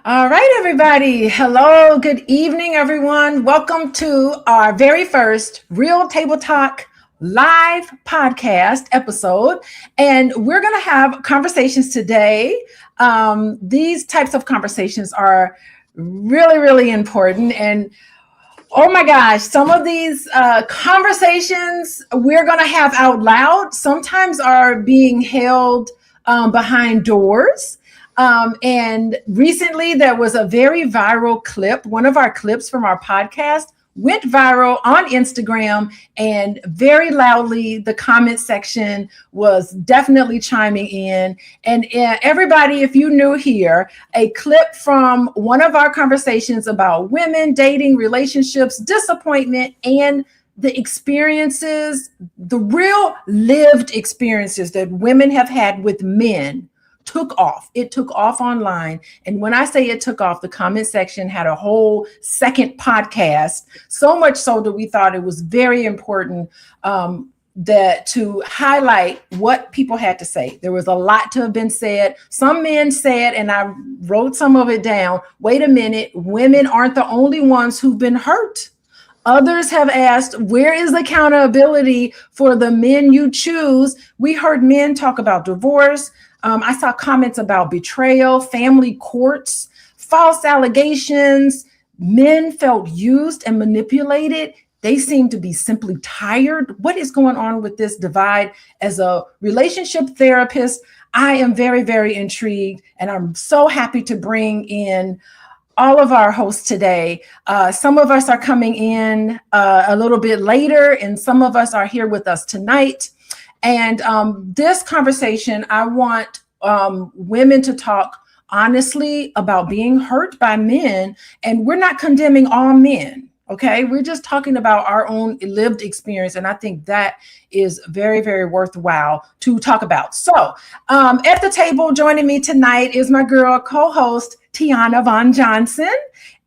All right, everybody. Hello. Good evening, everyone. Welcome to our very first Real Table Talk live podcast episode. And we're going to have conversations today. These types of conversations are really, really important. And oh my gosh, some of these conversations we're going to have out loud sometimes are being held behind doors. And recently, there was a very viral clip. One of our clips from our podcast went viral on Instagram, and very loudly, the comment section was definitely chiming in. And everybody, if you're new here, a clip from one of our conversations about women, dating, relationships, disappointment, and the experiences, the real lived experiences that women have had with men took off. It took off online. And when I say it took off, the comment section had a whole second podcast, so much so that we thought it was very important that to highlight what people had to say. There was a lot to have been said. Some men said, and I wrote some of it down, wait a minute, women aren't the only ones who've been hurt. Others have asked, where is accountability for the men you choose? We heard men talk about divorce. I saw comments about betrayal, family courts, false allegations. Men felt used and manipulated. They seem to be simply tired. What is going on with this divide? As a relationship therapist, I am very, very intrigued, and I'm so happy to bring in all of our hosts today. Some of us are coming in a little bit later, and some of us are here with us tonight. And this conversation, I want women to talk honestly about being hurt by men. And we're not condemning all men, okay? We're just talking about our own lived experience. And I think that is very, very worthwhile to talk about. So at the table joining me tonight is my girl co-host, Tiana Von Johnson.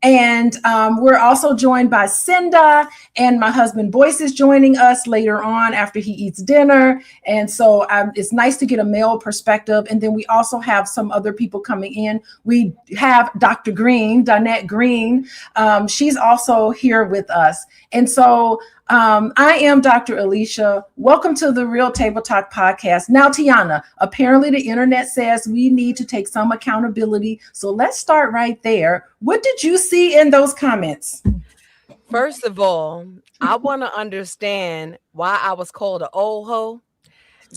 And we're also joined by Cinda, and my husband Boyce is joining us later on after he eats dinner. And so it's nice to get a male perspective. And then we also have some other people coming in. We have Dr. Green, Donette Green. She's also here with us. And so I am Dr. Alicia. Welcome to the Real Table Talk podcast. Now, Tiana, apparently the internet says we need to take some accountability. So let's start right there. What did you see in those comments? First of all, I want to understand why I was called an old hoe,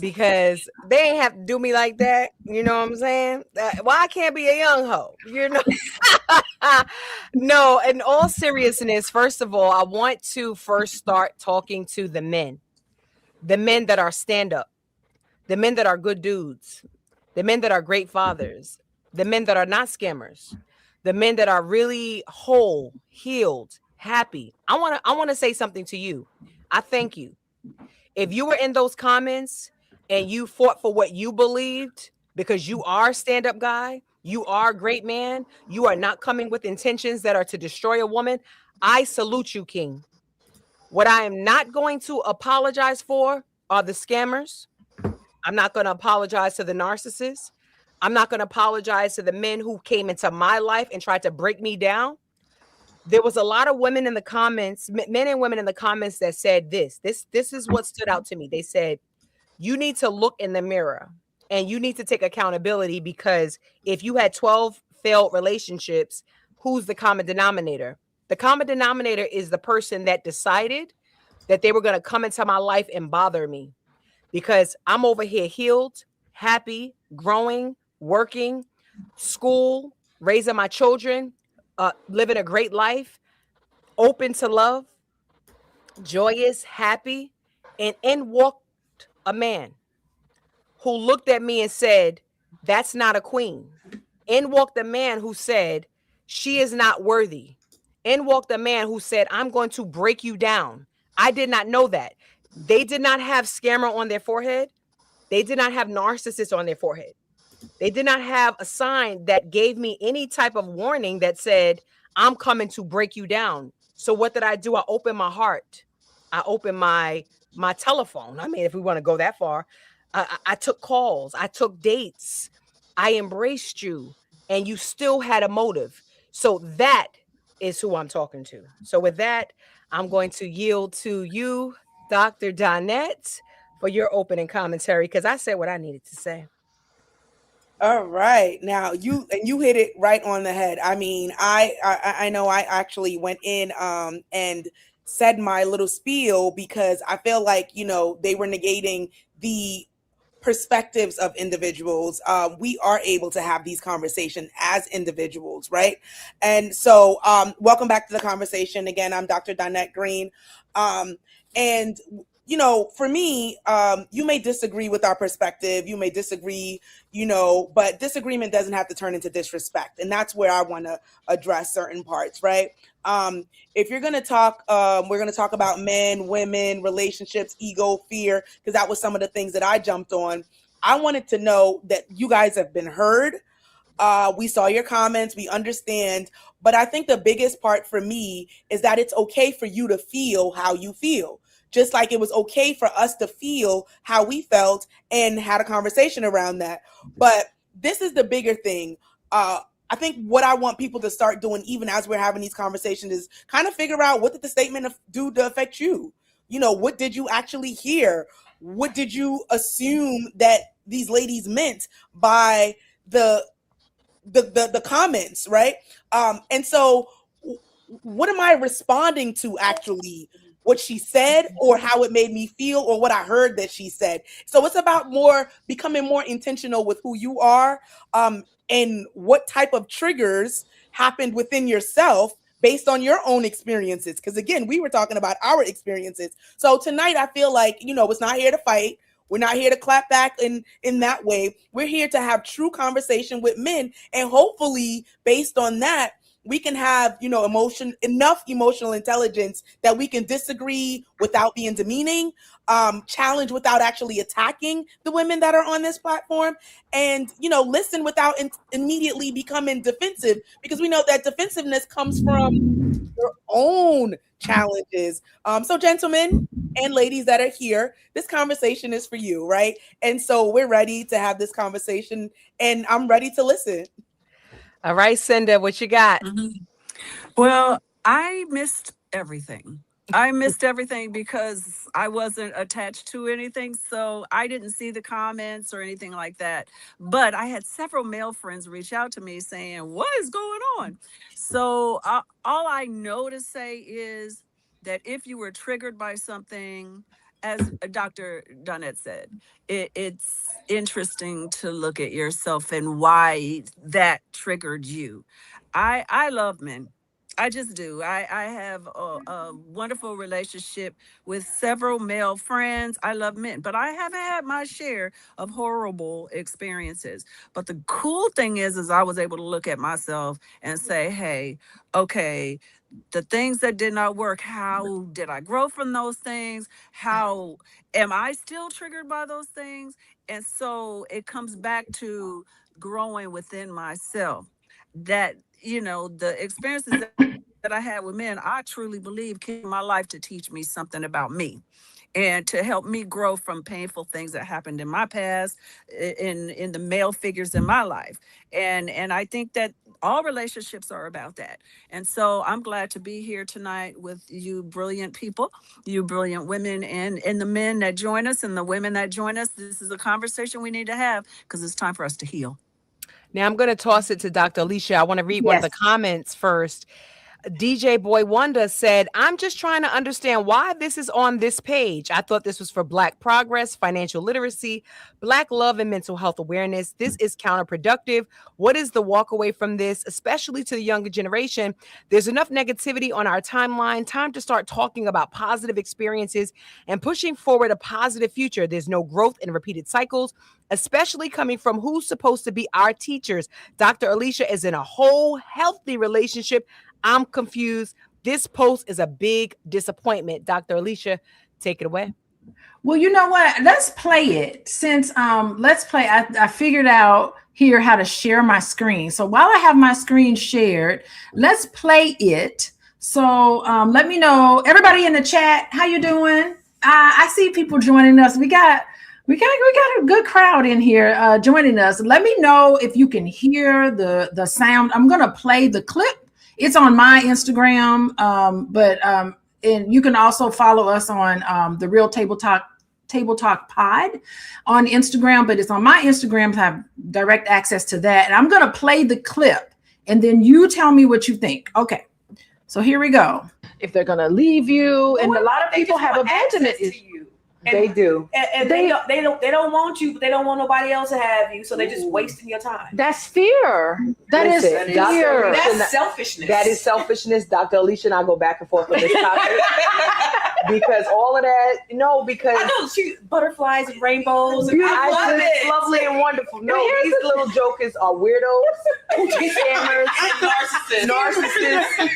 because they ain't have to do me like that. You know what I'm saying? Why I can't be a young hoe? You know? No, in all seriousness, first of all, I want to first start talking to the men that are stand up, the men that are good dudes, the men that are great fathers, the men that are not scammers, the men that are really whole, healed, happy. I want to say something to you. I thank you. If you were in those comments and you fought for what you believed, because you are a stand-up guy, you are a great man, you are not coming with intentions that are to destroy a woman, I salute you, King. What I am not going to apologize for are the scammers. I'm not going to apologize to the narcissists. I'm not going to apologize to the men who came into my life and tried to break me down. There was a lot of women in the comments, men and women in the comments, that said this is what stood out to me. They said, you need to look in the mirror and you need to take accountability, because if you had 12 failed relationships, who's the common denominator? The common denominator is the person that decided that they were going to come into my life and bother me, because I'm over here healed, happy, growing, working, school, raising my children, living a great life, open to love, joyous, happy. And in walked a man who looked at me and said, that's not a queen. In walked a man who said, she is not worthy. In walked a man who said, I'm going to break you down. I did not know that. They did not have scammer on their forehead. They did not have narcissist on their forehead. They did not have a sign that gave me any type of warning that said, I'm coming to break you down. So what did I do? I opened my heart. I opened my telephone. I mean, if we want to go that far, I took calls. I took dates. I embraced you. and you still had a motive. So that is who I'm talking to. So with that, I'm going to yield to you, Dr. Donette, for your opening commentary because I said what I needed to say. All right. Now you hit it right on the head. I mean, I know I actually went in and said my little spiel because I feel like, they were negating the perspectives of individuals. We are able to have these conversations as individuals, right? And so welcome back to the conversation. Again, I'm Dr. Donette Green. And for me, you may disagree with our perspective. You may disagree, but disagreement doesn't have to turn into disrespect. And that's where I want to address certain parts, right? If you're going to talk, we're going to talk about men, women, relationships, ego, fear, because that was some of the things that I jumped on. I wanted to know that you guys have been heard. We saw your comments, we understand. But I think the biggest part for me is that it's okay for you to feel how you feel. Just like it was okay for us to feel how we felt and had a conversation around that. But this is the bigger thing. I think what I want people to start doing, even as we're having these conversations, is kind of figure out, what did the statement do to affect you? What did you actually hear? What did you assume that these ladies meant by the comments, right? And so what am I responding to, actually? What she said, or how it made me feel, or what I heard that she said. So it's about becoming more intentional with who you are, and what type of triggers happened within yourself based on your own experiences. Because again, we were talking about our experiences. So tonight I feel like, it's not here to fight. We're not here to clap back in that way. We're here to have true conversation with men. And hopefully, based on that, we can have, enough emotional intelligence that we can disagree without being demeaning, challenge without actually attacking the women that are on this platform, and, listen without immediately becoming defensive, because we know that defensiveness comes from your own challenges. So gentlemen and ladies that are here, this conversation is for you, right? And so we're ready to have this conversation, and I'm ready to listen. All right, Cinda, what you got? Well, I missed everything. I missed everything because I wasn't attached to anything. So I didn't see the comments or anything like that. But I had several male friends reach out to me saying, "What is going on?" So all I know to say is that if you were triggered by something, as Dr. Donette said, it's interesting to look at yourself and why that triggered you. I love men. I just do. I have a wonderful relationship with several male friends. I love men, but I haven't had my share of horrible experiences. But the cool thing is I was able to look at myself and say, hey, okay, the things that did not work, how did I grow from those things? How am I still triggered by those things? And so it comes back to growing within myself, that, the experiences that I had with men, I truly believe came in my life to teach me something about me and to help me grow from painful things that happened in my past, in the male figures in my life. And I think that all relationships are about that. And so I'm glad to be here tonight with you brilliant people, you brilliant women, and the men that join us and the women that join us. This is a conversation we need to have because it's time for us to heal. Now I'm going to toss it to Dr. Alicia. I want to read one of the comments first. DJ Boy Wonder said, I'm just trying to understand why this is on this page. I thought this was for Black progress, financial literacy, Black love, and mental health awareness. This is counterproductive. What is the walk away from this, especially to the younger generation? There's enough negativity on our timeline. Time to start talking about positive experiences and pushing forward a positive future. There's no growth in repeated cycles, especially coming from who's supposed to be our teachers. Dr. Alicia is in a whole healthy relationship. I'm confused. This post is a big disappointment. Dr. Alicia, take it away. Well, you know what? Let's play it. Since let's play. I figured out here how to share my screen. So while I have my screen shared, let's play it. So let me know, everybody in the chat, how you doing? I see people joining us. We got We got a good crowd in here joining us. Let me know if you can hear the sound. I'm gonna play the clip. It's on my Instagram, and you can also follow us on the Real Table Talk Pod on Instagram. But it's on my Instagram to have direct access to that. And I'm gonna play the clip, and then you tell me what you think. Okay, so here we go. If they're gonna leave you, and a lot of people have abandonment issues. They do. And they don't want you, but they don't want nobody else to have you, so they're just wasting your time. That's fear. That is fear. That's selfishness. That is selfishness. Dr. Alicia and I go back and forth on this topic because all of that. No, because I know butterflies and rainbows. And I love it. Lovely and wonderful. No, these little jokers are weirdos, scammers, narcissists.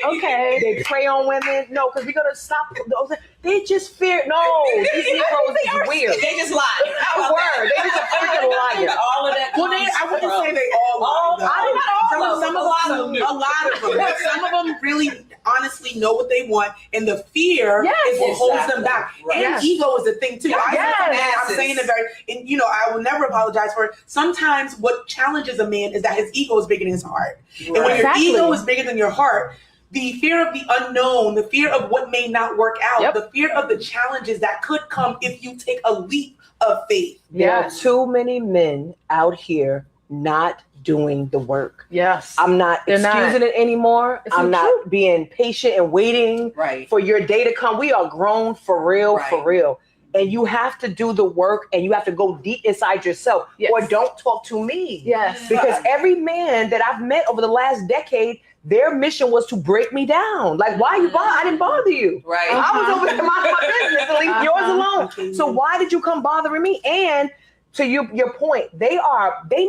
Okay. They prey on women. No, because we're gonna stop those. They just fear. No, these Negroes is weird. They just lie. Word. They just a freaking liar. All of that. Well, I wouldn't say they all lie. A lot of them. But some of them really honestly know what they want, and the fear is what holds them back. And ego is the thing too. I'm saying it very, and I will never apologize for it. Sometimes what challenges a man is that his ego is bigger than his heart. Right. And when your ego is bigger than your heart, the fear of the unknown, the fear of what may not work out, the fear of the challenges that could come if you take a leap of faith. There are too many men out here not doing the work. Yes. I'm not excusing it anymore. I'm not being patient and waiting for your day to come. We are grown for real, for real. And you have to do the work, and you have to go deep inside yourself, or don't talk to me. Yes. Because every man that I've met over the last decade, their mission was to break me down. Like, why you bother? I didn't bother you. Right. I was over there minding my business and leave yours alone. So why did you come bothering me? And to your point, they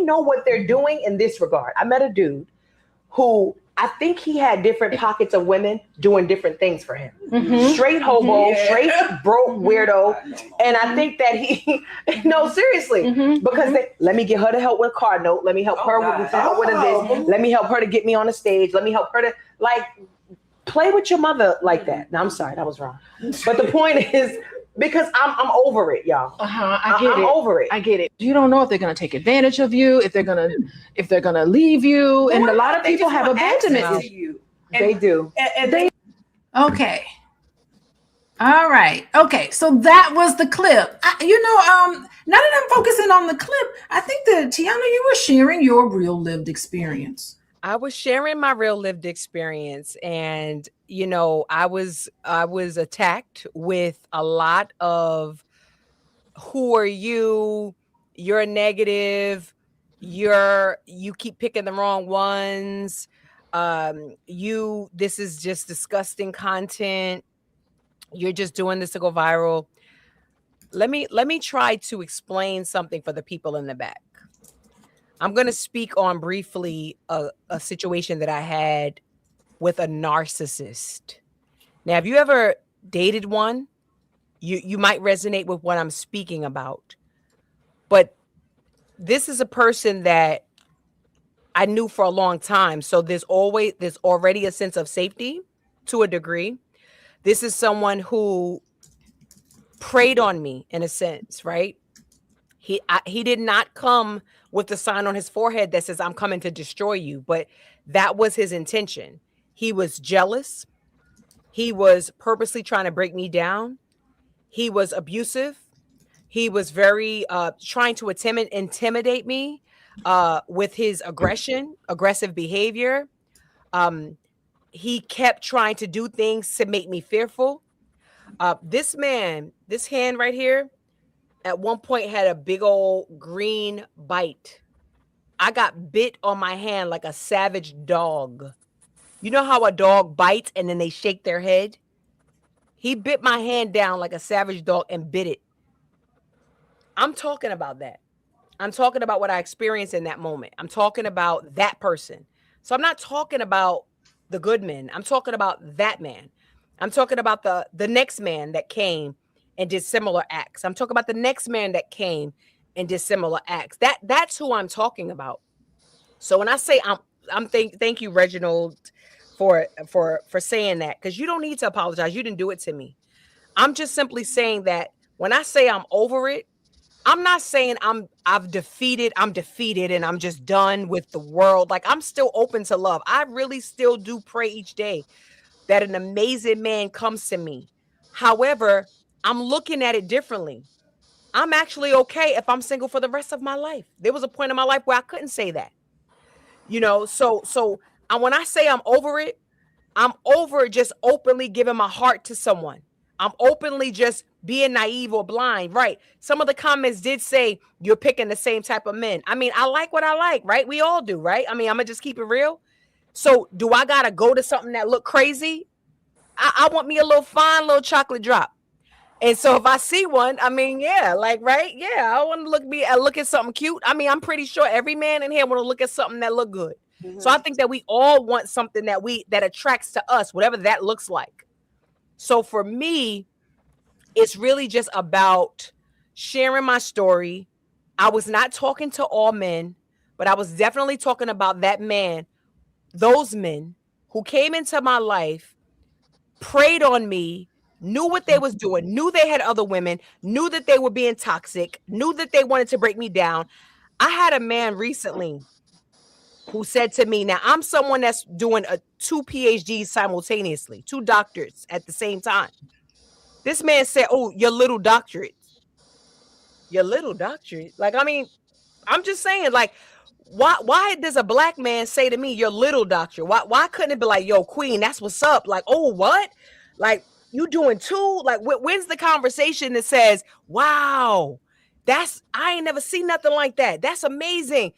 know what they're doing in this regard. I met a dude who I think he had different pockets of women doing different things for him. Mm-hmm. Straight hobo, straight broke weirdo. And I think that no, seriously, because let me get her to help with a car note. Let me help her with this. Let me help her to get me on the stage. Let me help her to play with your mother like that. No, I'm sorry, that was wrong. But the point is, because I'm over it, y'all. I'm over it. I get it. You don't know if they're gonna take advantage of you, if they're gonna leave you, and a lot of people have abandonment issues. They do. Okay. All right. Okay. So that was the clip. Now that I'm focusing on the clip, I think that Tiana, you were sharing your real lived experience. I was sharing my real lived experience, and I was attacked with a lot of "who are you? You're negative. You keep picking the wrong ones. This is just disgusting content. You're just doing this to go viral." Let me try to explain something for the people in the back. I'm going to speak on briefly a situation that I had with a narcissist. Now, if you ever dated one, you might resonate with what I'm speaking about. But this is a person that I knew for a long time. So there's already a sense of safety to a degree. This is someone who preyed on me in a sense, right? He did not come with the sign on his forehead that says, "I'm coming to destroy you." But that was his intention. He was jealous. He was purposely trying to break me down. He was abusive. He was very trying to intimidate me with his aggressive behavior. He kept trying to do things to make me fearful. This hand right here, at one point had a big old green bite. I got bit on my hand like a savage dog. You know how a dog bites and then they shake their head? He bit my hand down like a savage dog and bit it. I'm talking about that. I'm talking about what I experienced in that moment. I'm talking about that person. So I'm not talking about the good men. I'm talking about that man. I'm talking about the next man that came and did similar acts. I'm talking about the next man that came and did similar acts. That's who I'm talking about. So when I say thank you, Reginald, for saying that, because you don't need to apologize. You didn't do it to me. I'm just simply saying that When I say I'm over it, I'm not saying I'm defeated and I'm just done with the world. Like, I'm still open to love. I really still do pray each day that an amazing man comes to me. However, I'm looking at it differently. I'm actually okay if I'm single for the rest of my life. There was a point in my life where I couldn't say that. So when I say I'm over it, I'm over just openly giving my heart to someone. I'm openly just being naive or blind, right? Some of the comments did say you're picking the same type of men. I mean, I like what I like, right? We all do, right? I mean, I'm gonna just keep it real. So do I gotta go to something that look crazy? I want me a little fine little chocolate drop. And so if I see one, I mean, yeah, like, right? Yeah, I want to look at something cute. I mean, I'm pretty sure every man in here want to look at something that look good. Mhm. So I think that we all want something that attracts to us, whatever that looks like. So for me, it's really just about sharing my story. I was not talking to all men, but I was definitely talking about that man, those men who came into my life, preyed on me, knew what they was doing, knew they had other women, knew that they were being toxic, knew that they wanted to break me down. I had a man recently who said to me, now I'm someone that's doing two PhDs simultaneously, 2 doctorates at the same time. This man said, "Oh, your little doctorate." Your little doctorate? Like, I mean, I'm just saying, like, why does a black man say to me, "Your little doctorate"? Why couldn't it be like, "Yo, queen, that's what's up"? Like, "Oh, what? Like, you doing 2?" Like, when's the conversation that says, "Wow, I ain't never seen nothing like that. That's amazing."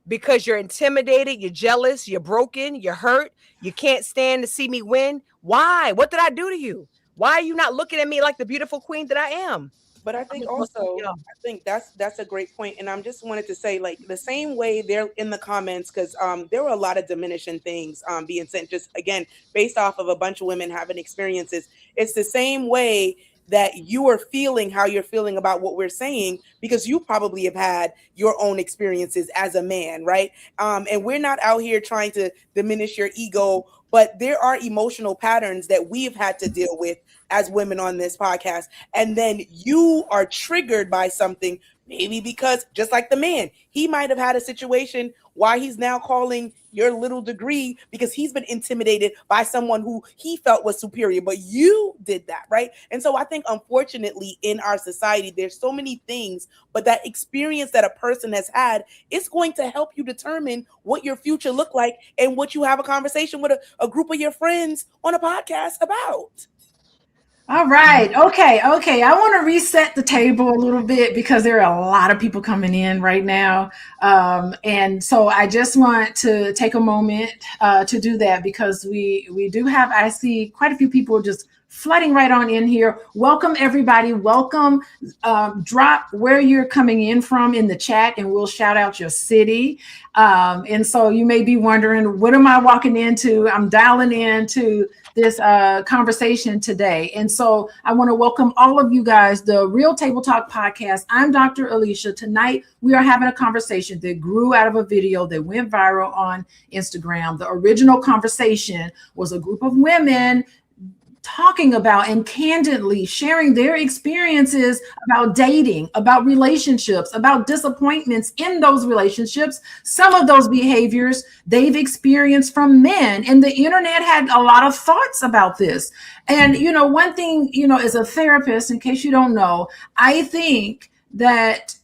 Because you're intimidated, you're jealous, you're broken, you're hurt, you can't stand to see me win. Why? What did I do to you? Why are you not looking at me like the beautiful queen that I am? But I think also, I think that's a great point, and I'm just wanted to say, like, the same way they're in the comments, because there were a lot of diminishing things being sent, just again based off of a bunch of women having experiences. It's the same way that you are feeling how you're feeling about what we're saying, because you probably have had your own experiences as a man, right? And we're not out here trying to diminish your ego, but there are emotional patterns that we've had to deal with as women on this podcast. And then you are triggered by something, maybe because just like the man, he might have had a situation why he's now calling your little degree because he's been intimidated by someone who he felt was superior, but you did that, right? And so I think, unfortunately, in our society, there's so many things, but that experience that a person has had is going to help you determine what your future look like and what you have a conversation with a group of your friends on a podcast about. All right. Okay. I want to reset the table a little bit because there are a lot of people coming in right now. And so I just want to take a moment to do that, because we do have, I see quite a few people just flooding right on in here. Welcome, everybody. Welcome. Drop where you're coming in from in the chat and we'll shout out your city. And so you may be wondering, what am I walking into? I'm dialing into this conversation today. And so I want to welcome all of you guys, the Real Table Talk podcast. I'm Dr. Alicia. Tonight, we are having a conversation that grew out of a video that went viral on Instagram. The original conversation was a group of women talking about and candidly sharing their experiences about dating, about relationships, about disappointments in those relationships. Some of those behaviors they've experienced from men, and the internet had a lot of thoughts about this. And, one thing, as a therapist, in case you don't know, I think that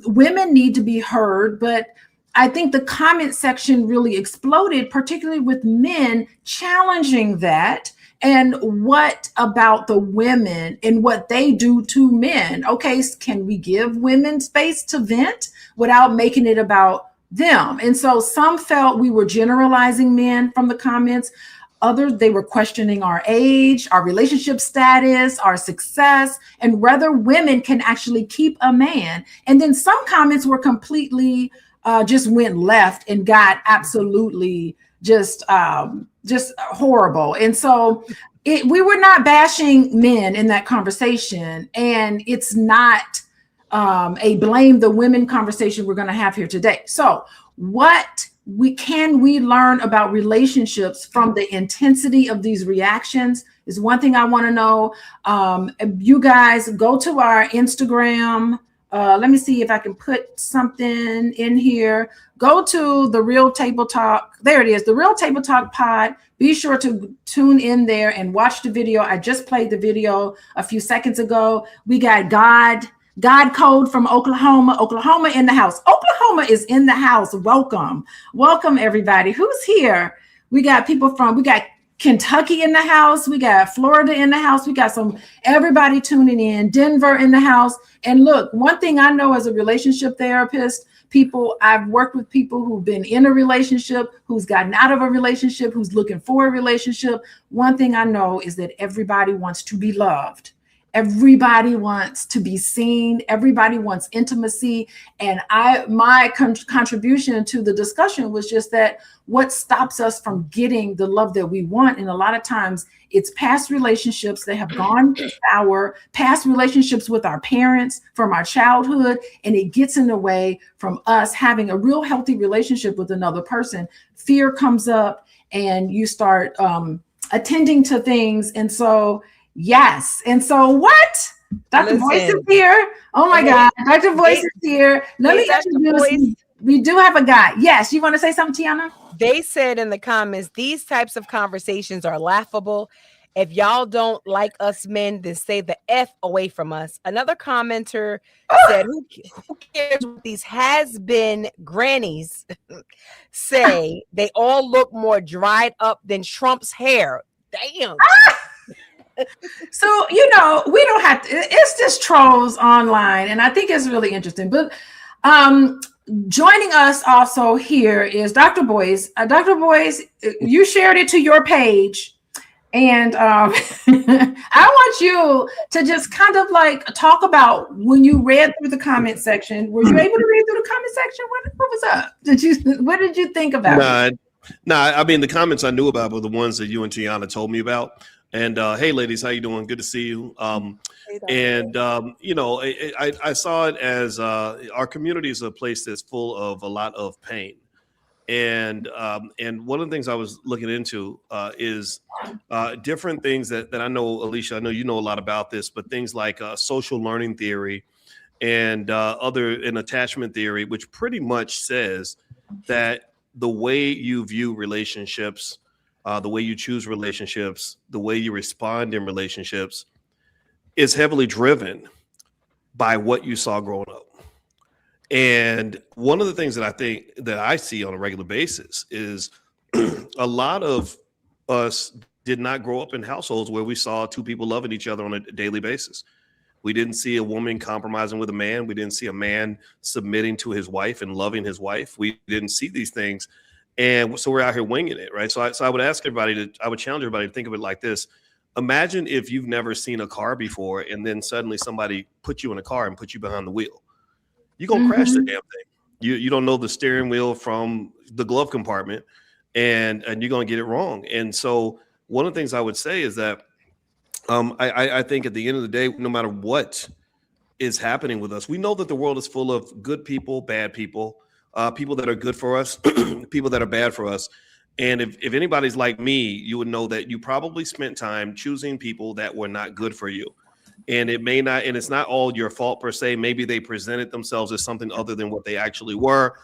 women need to be heard, but I think the comment section really exploded, particularly with men challenging that. And what about the women and what they do to men? Okay, can we give women space to vent without making it about them? And so some felt we were generalizing men from the comments. Others, they were questioning our age, our relationship status, our success, and whether women can actually keep a man. And then some comments were completely just went left and got absolutely just horrible. And so we were not bashing men in that conversation, and it's not a blame the women conversation we're going to have here today. So what we learn about relationships from the intensity of these reactions is one thing I want to know. You guys go to our Instagram. Let me see if I can put something in here. Go to the Real Table Talk. There it is, the Real Table Talk Pod. Be sure to tune in there and watch the video. I just played the video a few seconds ago. We got God Code from Oklahoma in the house. Oklahoma is in the house. Welcome everybody. Who's here? We got Kentucky in the house. We got Florida in the house. We got everybody tuning in. Denver in the house. And look, one thing I know as a relationship therapist, I've worked with people who've been in a relationship, who's gotten out of a relationship, who's looking for a relationship. One thing I know is that everybody wants to be loved. Everybody wants to be seen. Everybody wants intimacy. And my contribution to the discussion was just that what stops us from getting the love that we want, and a lot of times it's past relationships that have gone sour, past relationships with our parents from our childhood, and it gets in the way from us having a real healthy relationship with another person. Fear comes up and you start attending to things. And so yes. And so what? Dr. Boyce is here. Oh my God. Dr. Boyce is here. Let me introduce. We do have a guy. Yes. You want to say something, Tiana? They said in the comments, these types of conversations are laughable. If y'all don't like us men, then stay the F away from us. Another commenter said, who cares what these has-been grannies say? They all look more dried up than Trump's hair. Damn. So, we don't have to, it's just trolls online. And I think it's really interesting. But joining us also here is Dr. Boyce. Dr. Boyce, you shared it to your page. And I want you to just kind of like talk about when you read through the comment section. Were you able to read through the comment section? What was up? What did you think about it? I mean, the comments I knew about were the ones that you and Tiana told me about. And hey, ladies, how you doing? Good to see you. I saw it as our community is a place that's full of a lot of pain. And one of the things I was looking into is different things that I know, Alicia, I know you know a lot about this, but things like social learning theory and attachment theory, which pretty much says that the way you view relationships, the way you choose relationships, the way you respond in relationships is heavily driven by what you saw growing up. And one of the things that I think that I see on a regular basis is a lot of us did not grow up in households where we saw two people loving each other on a daily basis. We didn't see a woman compromising with a man. We didn't see a man submitting to his wife and loving his wife. We didn't see these things. And so we're out here winging it, right? So I would ask everybody I would challenge everybody to think of it like this. Imagine if you've never seen a car before and then suddenly somebody put you in a car and put you behind the wheel. You're going to crash the damn thing. You don't know the steering wheel from the glove compartment and you're going to get it wrong. And so one of the things I would say is that I think at the end of the day, no matter what is happening with us, we know that the world is full of good people, bad people, people that are good for us, people that are bad for us. And if anybody's like me, you would know that you probably spent time choosing people that were not good for you. And it may not, and it's not all your fault per se. Maybe they presented themselves as something other than what they actually were,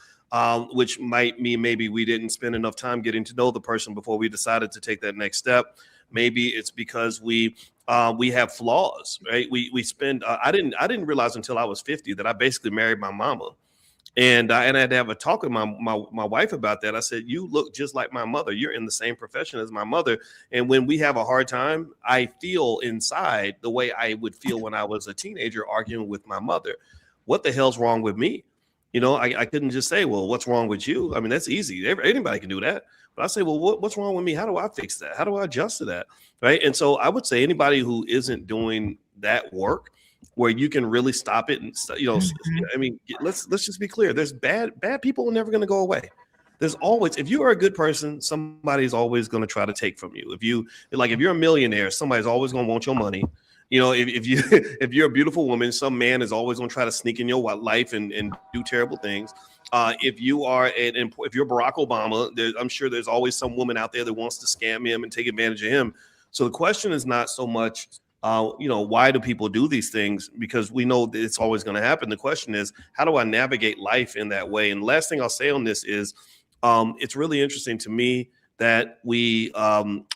which might mean maybe we didn't spend enough time getting to know the person before we decided to take that next step. Maybe it's because we have flaws, right? We spend. I didn't realize until I was 50 that I basically married my mama. And I had to have a talk with my wife about that. I said, you look just like my mother. You're in the same profession as my mother. And when we have a hard time, I feel inside the way I would feel when I was a teenager arguing with my mother. What the hell's wrong with me? I couldn't just say, well, what's wrong with you? I mean, that's easy. Anybody can do that. But I say, well, what's wrong with me? How do I fix that? How do I adjust to that? Right. And so I would say anybody who isn't doing that work, where you can really stop it and I mean, let's just be clear. There's bad people are never going to go away. There's always, if you are a good person, somebody's always going to try to take from you. If you're a millionaire, somebody's always going to want your money. If you're a beautiful woman, some man is always going to try to sneak in your life and do terrible things. If you are if you're Barack Obama, I'm sure there's always some woman out there that wants to scam him and take advantage of him. So the question is not so much, why do people do these things? Because we know that it's always going to happen. The question is, how do I navigate life in that way? And the last thing I'll say on this is, it's really interesting to me that we,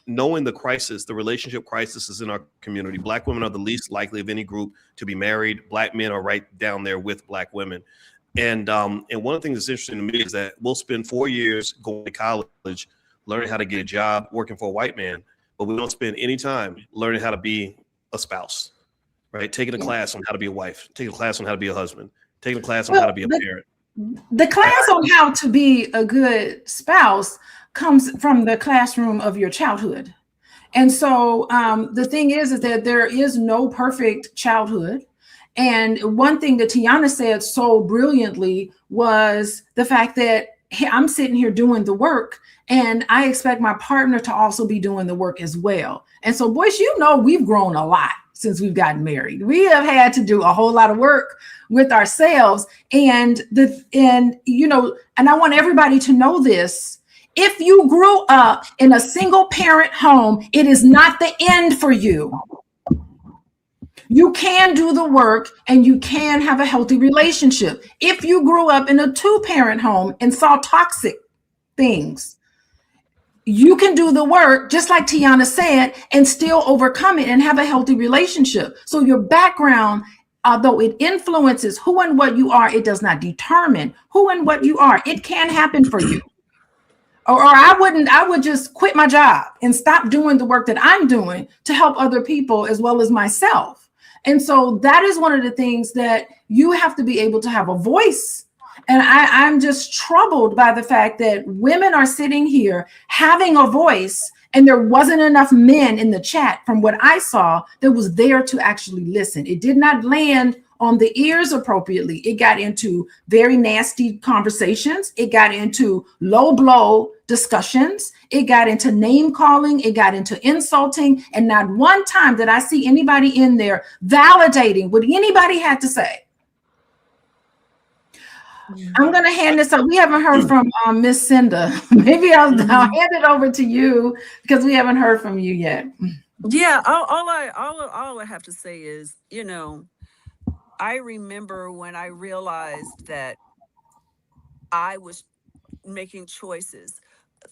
knowing the crisis, the relationship crisis is in our community. Black women are the least likely of any group to be married. Black men are right down there with Black women. And one of the things that's interesting to me is that we'll spend 4 years going to college, learning how to get a job, working for a white man, but we don't spend any time learning how to be a spouse, right? Taking a class on how to be a wife, taking a class on how to be a husband, taking a class on how to be a parent. The class on how to be a good spouse comes from the classroom of your childhood. And so the thing is that there is no perfect childhood. And one thing that Tiana said so brilliantly was the fact that, hey, I'm sitting here doing the work and I expect my partner to also be doing the work as well. And so, boys, we've grown a lot since we've gotten married. We have had to do a whole lot of work with ourselves. And I want everybody to know this. If you grew up in a single parent home, it is not the end for you. You can do the work and you can have a healthy relationship. If you grew up in a 2-parent home and saw toxic things, you can do the work, just like Tiana said, and still overcome it and have a healthy relationship. So your background, although it influences who and what you are, it does not determine who and what you are. It can happen for you. Or I would just quit my job and stop doing the work that I'm doing to help other people as well as myself. And so that is one of the things that you have to be able to have a voice. And I'm just troubled by the fact that women are sitting here having a voice, and there wasn't enough men in the chat from what I saw that was there to actually listen. It did not land on the ears appropriately. It got into very nasty conversations. It got into low blow discussions. It got into name calling. It got into insulting. And not one time did I see anybody in there validating what anybody had to say. I'm going to hand this up. We haven't heard from Miss Cinda. Maybe I'll hand it over to you because we haven't heard from you yet. Yeah, all I have to say is, I remember when I realized that I was making choices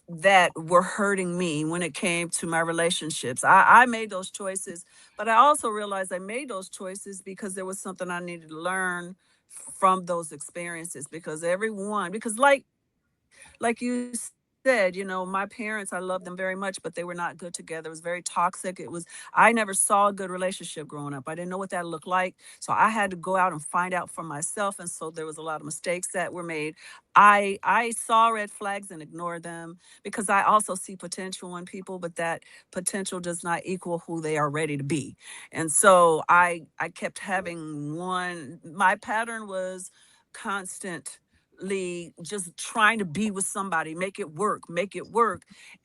that were hurting me when it came to my relationships. I made those choices, but I also realized I made those choices because there was something I needed to learn from those experiences. Because like you said, my parents, I love them very much, but they were not good together. It was very toxic. I never saw a good relationship growing up. I didn't know what that looked like. So I had to go out and find out for myself. And so there was a lot of mistakes that were made. I saw red flags and ignored them because I also see potential in people, but that potential does not equal who they are ready to be. And so I kept having my pattern was constant just trying to be with somebody, make it work.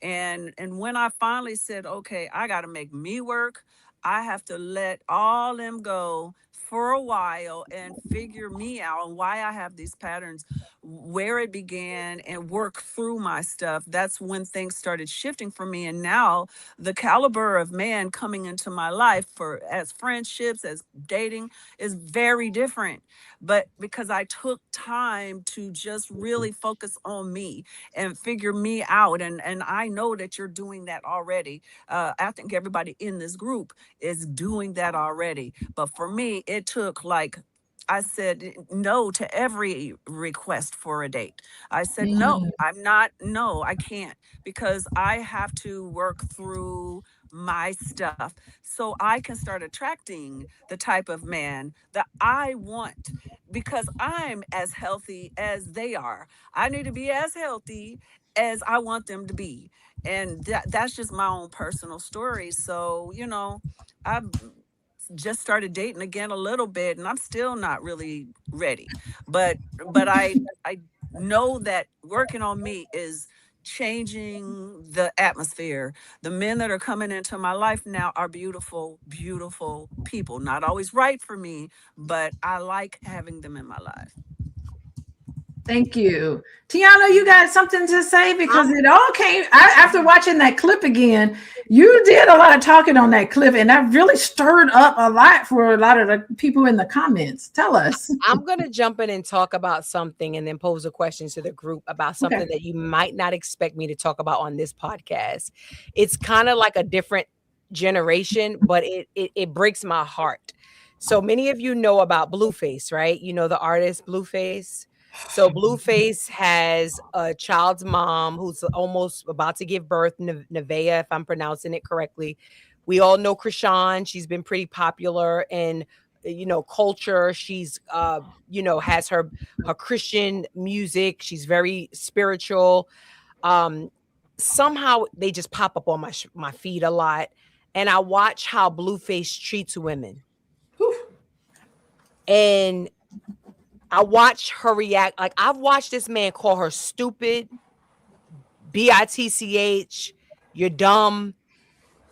And when I finally said, okay, I got to make me work, I have to let all them go for a while and figure me out and why I have these patterns, where it began, and work through my stuff. That's when things started shifting for me. And now the caliber of man coming into my life as friendships, as dating, is very different. But because I took time to just really focus on me and figure me out. And I know that you're doing that already. I think everybody in this group is doing that already. But for me, it took I said no to every request for a date. I said, no, I can't, because I have to work through my stuff so I can start attracting the type of man that I want, because I'm as healthy as they are. I need to be as healthy as I want them to be. And that's just my own personal story. So, I've just started dating again a little bit, and I'm still not really ready. But I know that working on me is changing the atmosphere. The men that are coming into my life now are beautiful, beautiful people. Not always right for me, but I like having them in my life. Thank you. Tiana, you got something to say? Because it all came after watching that clip again. You did a lot of talking on that clip, and that really stirred up a lot for a lot of the people in the comments. Tell us. I'm going to jump in and talk about something and then pose a question to the group about something that you might not expect me to talk about on this podcast. It's kind of like a different generation, but it breaks my heart. So many of you know about Blueface, right? You know the artist Blueface. So Blueface has a child's mom who's almost about to give birth, Nevaeh, if I'm pronouncing it correctly. We all know Krishan. She's been pretty popular in culture. She's has her Christian music. She's very spiritual. Somehow they just pop up on my feed a lot, and I watch how Blueface treats women. And I watch her react. Like, I've watched this man call her stupid, bitch, you're dumb.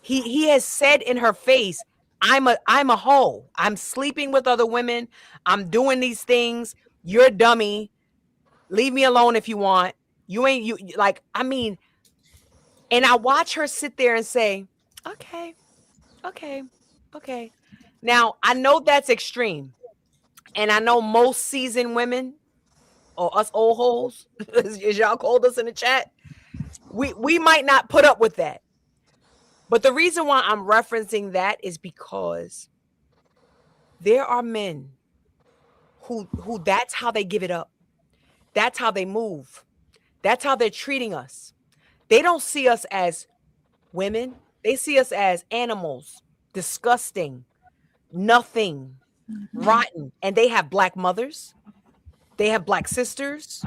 He has said in her face, I'm a hoe. I'm sleeping with other women. I'm doing these things. You're a dummy. Leave me alone if you want. You ain't you like, I mean, and I watch her sit there and say, okay. Now, I know that's extreme. And I know most seasoned women, or us old hoes, as y'all called us in the chat, we might not put up with that. But the reason why I'm referencing that is because there are men who that's how they give it up. That's how they move. That's how they're treating us. They don't see us as women. They see us as animals, disgusting, nothing, rotten. And they have Black mothers. They have Black sisters.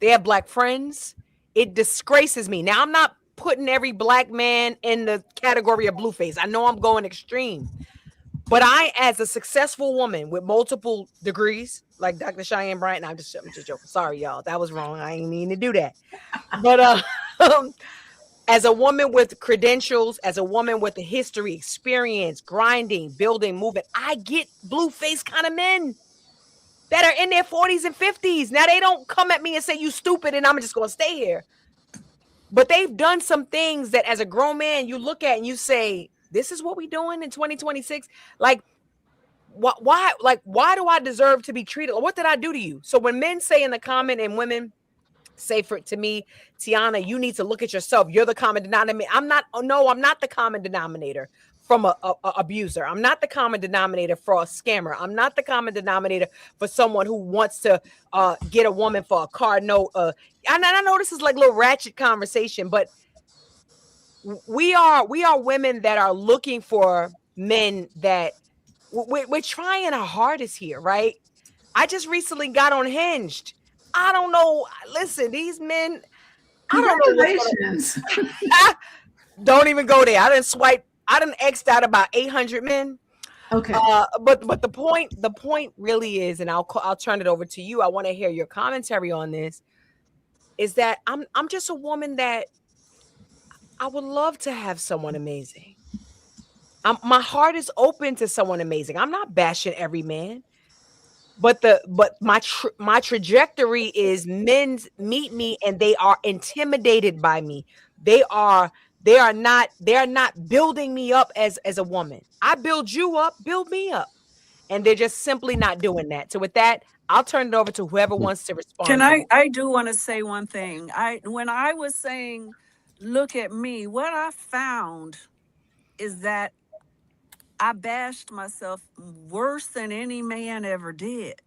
They have Black friends. It disgraces me. Now, I'm not putting every Black man in the category of Blueface. I know I'm going extreme. But I, as a successful woman with multiple degrees, like Dr. Cheyenne Bryant, I'm just joking. Sorry, y'all. That was wrong. I ain't mean to do that. But as a woman with credentials, as a woman with a history, experience, grinding, building, moving, I get Blueface kind of men that are in their 40s and 50s. Now, they don't come at me and say, you stupid, and I'm just going to stay here. But they've done some things that as a grown man, you look at and you say, this is what we doing in 2026. Like, why do I deserve to be treated? What did I do to you? So when men say in the comment, and women say to me, Tiana, you need to look at yourself. You're the common denominator. I'm not the common denominator from a abuser. I'm not the common denominator for a scammer. I'm not the common denominator for someone who wants to get a woman for a car note. I know this is like a little ratchet conversation, but we are women that are looking for men that we're trying our hardest here, right? I just recently got on Hinged. I don't know. Listen, these men. Congratulations. Don't even go there. I didn't X'd out about 800 men. Okay. But the point really is, and I'll turn it over to you. I want to hear your commentary on this. Is that I'm just a woman that I would love to have someone amazing. My heart is open to someone amazing. I'm not bashing every man, but my trajectory is men meet me and they are intimidated by me. They are not building me up as a woman. I build you up, build me up, and they're just simply not doing that. So with that, I'll turn it over to whoever wants to respond. I do want to say one thing. When I was saying, look at me, what I found is that I bashed myself worse than any man ever did.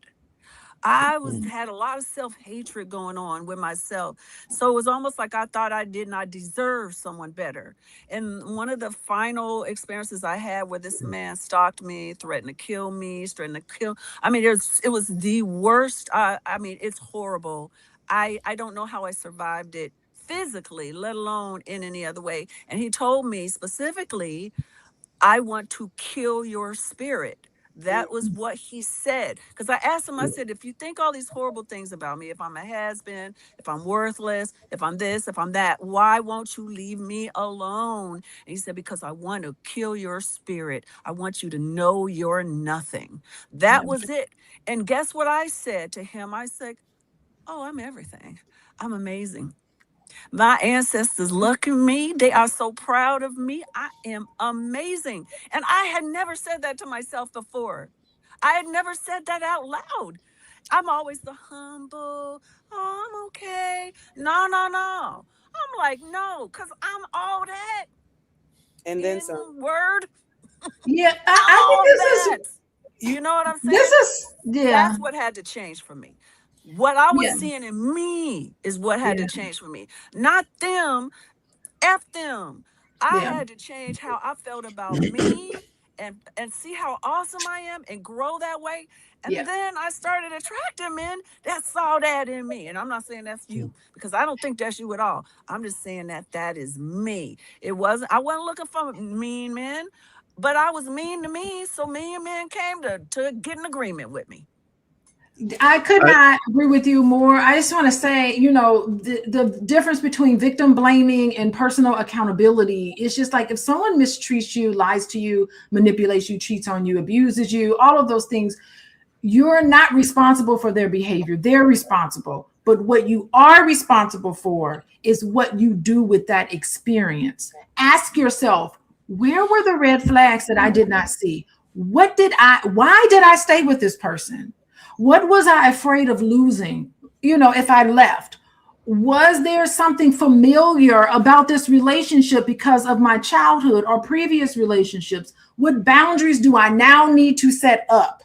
I had a lot of self-hatred going on with myself. So it was almost like I thought I did not deserve someone better. And one of the final experiences I had where this man stalked me, threatened to kill me, I mean, it was the worst. I mean, it's horrible. I don't know how I survived it physically, let alone in any other way. And he told me specifically, I want to kill your spirit. That was what he said. Because I asked him, I said, if you think all these horrible things about me, if I'm a has-been, if I'm worthless, if I'm this, if I'm that, why won't you leave me alone? And he said, because I want to kill your spirit. I want you to know you're nothing. That was it. And guess what I said to him? I said, Oh, I'm everything. I'm amazing. My ancestors look at me. They are so proud of me. I am amazing. And I had never said that to myself before. I had never said that out loud. I'm always the humble. Oh, I'm okay. No, no, no. I'm like, no, because I'm all that And then in some. word, Yeah, I think all this is that. You know what I'm this saying? is yeah, That's what had to change for me. What I was yeah, seeing in me is what had yeah, to change for me, not them. F them. I yeah. had to change how I felt about me and see how awesome I am and grow that way. Yeah. And then I started attracting men that saw that in me. And I'm not saying that's you because I don't think that's you at all. I'm just saying that that is me. I wasn't looking for mean men, but I was mean to me. So mean men came to get an agreement with me. I could I, not agree with you more. I just want to say, the difference between victim blaming and personal accountability is just like if someone mistreats you, lies to you, manipulates you, cheats on you, abuses you, all of those things, you're not responsible for their behavior. They're responsible. But what you are responsible for is what you do with that experience. Ask yourself, where were the red flags that I did not see? Why did I stay with this person? What was I afraid of losing? If I left, was there something familiar about this relationship because of my childhood or previous relationships? What boundaries do I now need to set up?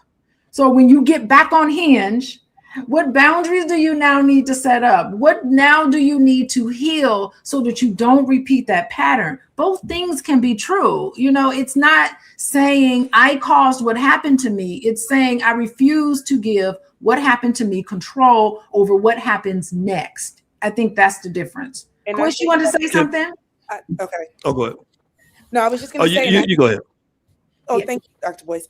So when you get back on Hinge, what boundaries do you now need to set up? What now do you need to heal so that you don't repeat that pattern? Both things can be true. It's not saying I caused what happened to me. It's saying I refuse to give what happened to me control over what happens next. I think that's the difference. And I Koish, you think want to that, say something? okay. oh, go ahead. No, I was just Oh, going to say, you go ahead. Oh, Yeah. thank you, Dr. Boyce.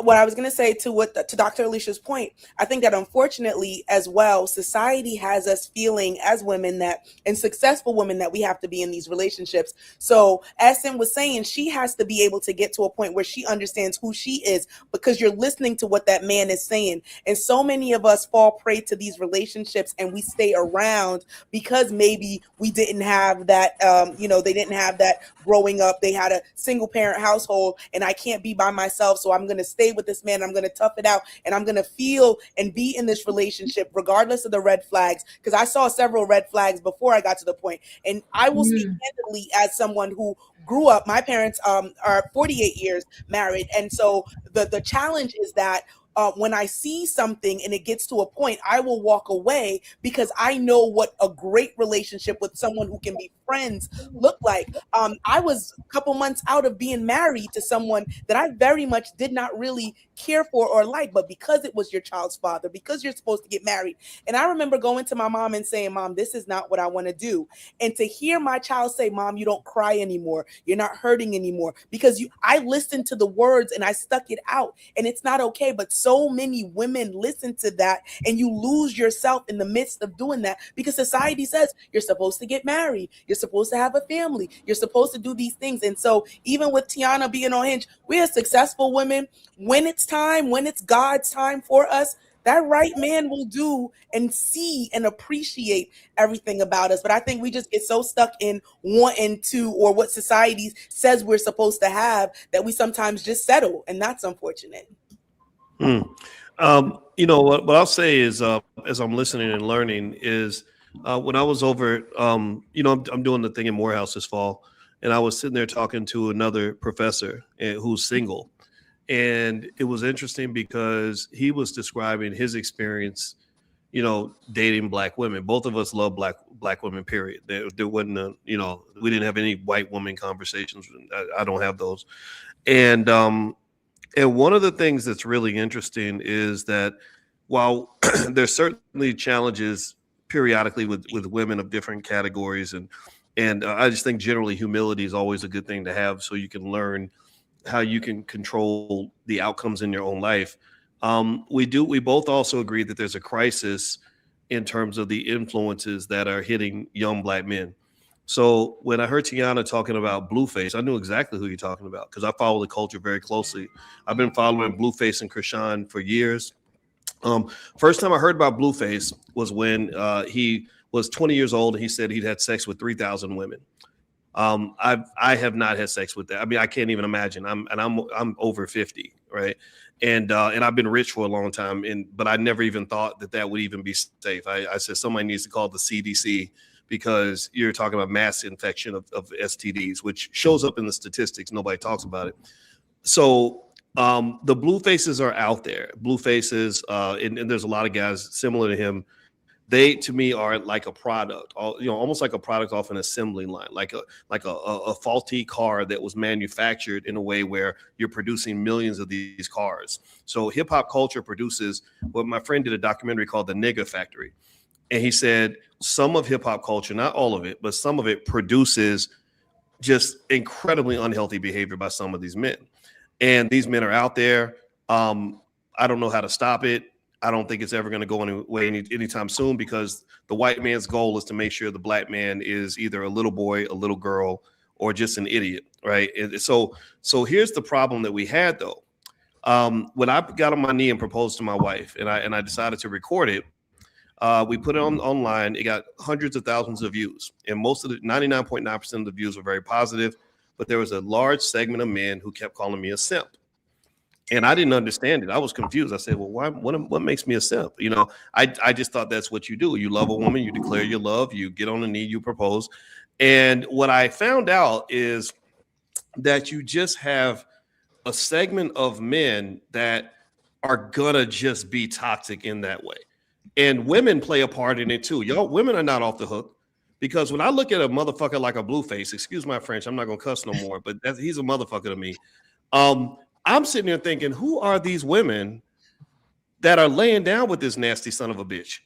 What I was going to say to Dr. Alicia's point, I think that unfortunately as well, society has us feeling as women and successful women that we have to be in these relationships. So as Sim was saying, she has to be able to get to a point where she understands who she is because you're listening to what that man is saying. And so many of us fall prey to these relationships and we stay around because maybe we didn't have that, they didn't have that growing up. They had a single parent household and I can't be by myself. So I'm going to stay with this man. I'm going to tough it out and I'm going to feel and be in this relationship regardless of the red flags. Because I saw several red flags before I got to the point. And I will speak candidly as someone who grew up. My parents are 48 years married. And so the challenge is that when I see something and it gets to a point, I will walk away because I know what a great relationship with someone who can be friends look like. I was a couple months out of being married to someone that I very much did not really care for or like, but because it was your child's father, because you're supposed to get married. And I remember going to my mom and saying, Mom, this is not what I want to do. And to hear my child say, Mom, you don't cry anymore. You're not hurting anymore because I listened to the words and I stuck it out and it's not okay. But so many women listen to that and you lose yourself in the midst of doing that because society says you're supposed to get married. You're supposed to have a family. You're supposed to do these things. And so even with Tiana being on Hinge, we are successful women. When it's time, when it's God's time for us, that right man will do and see and appreciate everything about us. But I think we just get so stuck in wanting to, or what society says we're supposed to have, that we sometimes just settle. And that's unfortunate. What I'll say is, as I'm listening and learning, is when I was over, I'm doing the thing in Morehouse this fall, and I was sitting there talking to another professor who's single, and it was interesting because he was describing his experience, dating black women. Both of us love black women. Period. There wasn't we didn't have any white woman conversations. I don't have those, and one of the things that's really interesting is that while there's certainly challenges periodically with women of different categories, and I just think generally humility is always a good thing to have, so you can learn how you can control the outcomes in your own life. We both also agree that there's a crisis in terms of the influences that are hitting young black men. So when I heard Tiana talking about Blueface, I knew exactly who you're talking about because I follow the culture very closely. I've been following Blueface and Krishan for years. First time I heard about Blueface was when he was 20 years old. And he said he'd had sex with 3,000 women. I have not had sex with that. I mean, I can't even imagine. I'm over 50, right? And I've been rich for a long time, but I never even thought that would even be safe. I said somebody needs to call the CDC because you're talking about mass infection of STDs, which shows up in the statistics. Nobody talks about it. So the blue faces are out there. Blue faces, and there's a lot of guys similar to him. They, to me, are like a product, almost like a product off an assembly line, like a faulty car that was manufactured in a way where you're producing millions of these cars. So hip hop culture produces what my friend did a documentary called The Nigga Factory. And he said some of hip hop culture, not all of it, but some of it produces just incredibly unhealthy behavior by some of these men. And these men are out there. I don't know how to stop it. I don't think it's ever going to go away anytime soon because the white man's goal is to make sure the black man is either a little boy, a little girl, or just an idiot, right? And so here's the problem that we had though. When I got on my knee and proposed to my wife, and I decided to record it, we put it online. It got hundreds of thousands of views, and most of the 99.9% of the views were very positive. But there was a large segment of men who kept calling me a simp. And I didn't understand it. I was confused. I said, well, why? What makes me a simp? I just thought that's what you do. You love a woman, you declare your love, you get on a knee, you propose. And what I found out is that you just have a segment of men that are gonna just be toxic in that way. And women play a part in it too. Y'all, women are not off the hook. Because when I look at a motherfucker like a Blueface, excuse my French, I'm not gonna cuss no more, but he's a motherfucker to me. I'm sitting there thinking, who are these women that are laying down with this nasty son of a bitch?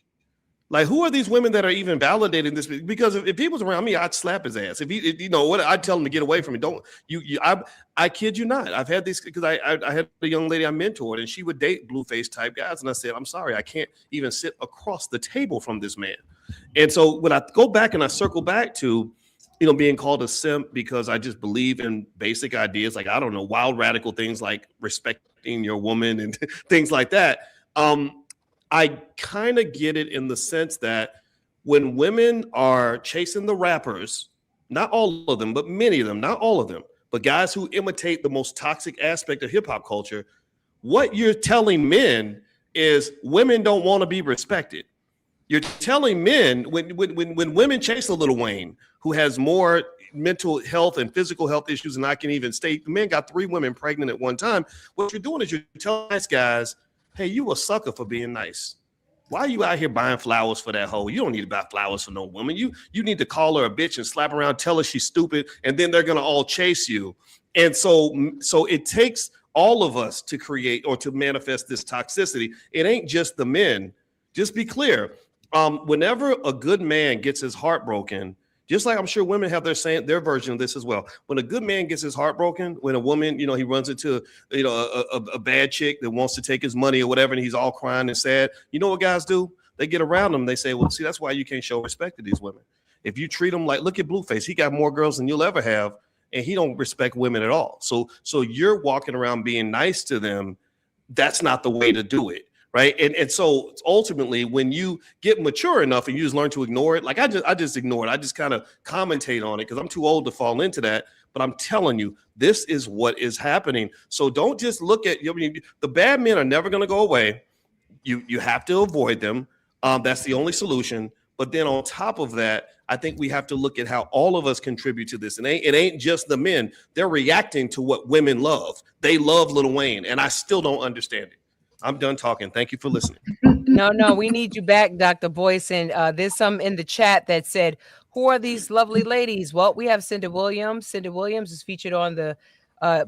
Like, who are these women that are even validating this? Because if he was around me, I'd slap his ass. I'd tell him to get away from me. I kid you not. I've had this because I had a young lady I mentored, and she would date Blueface type guys, and I said, I'm sorry, I can't even sit across the table from this man. And so when I go back and I circle back to, being called a simp because I just believe in basic ideas, like, I don't know, wild radical things like respecting your woman and things like that. I kind of get it in the sense that when women are chasing the rappers, not all of them, but many of them, not all of them, but guys who imitate the most toxic aspect of hip hop culture, what you're telling men is women don't want to be respected. You're telling men when women chase a Lil Wayne who has more mental health and physical health issues than I can even state, the man got 3 women pregnant at one time. What you're doing is you're telling nice guys, hey, you a sucker for being nice. Why are you out here buying flowers for that hoe? You don't need to buy flowers for no woman. You need to call her a bitch and slap her around, tell her she's stupid, and then they're gonna all chase you. And so it takes all of us to create or to manifest this toxicity. It ain't just the men. Just be clear. Whenever a good man gets his heart broken, just like I'm sure women have their version of this as well. When a good man gets his heart broken, when a woman, he runs into, a bad chick that wants to take his money or whatever, and he's all crying and sad, you know what guys do? They get around him. They say, well, see, that's why you can't show respect to these women. If you treat them like, look at Blueface, he got more girls than you'll ever have, and he don't respect women at all. So you're walking around being nice to them. That's not the way to do it. Right. And so ultimately, when you get mature enough and you just learn to ignore it, like I just ignore it. I just kind of commentate on it because I'm too old to fall into that. But I'm telling you, this is what is happening. So don't just look at the bad men are never going to go away. You have to avoid them. That's the only solution. But then on top of that, I think we have to look at how all of us contribute to this. And it ain't just the men. They're reacting to what women love. They love Lil Wayne, and I still don't understand it. I'm done talking. Thank you for listening. No, we need you back, Dr. Boyce. And there's some in the chat that said, who are these lovely ladies? Well, we have Cindy Williams. Cindy Williams is featured on the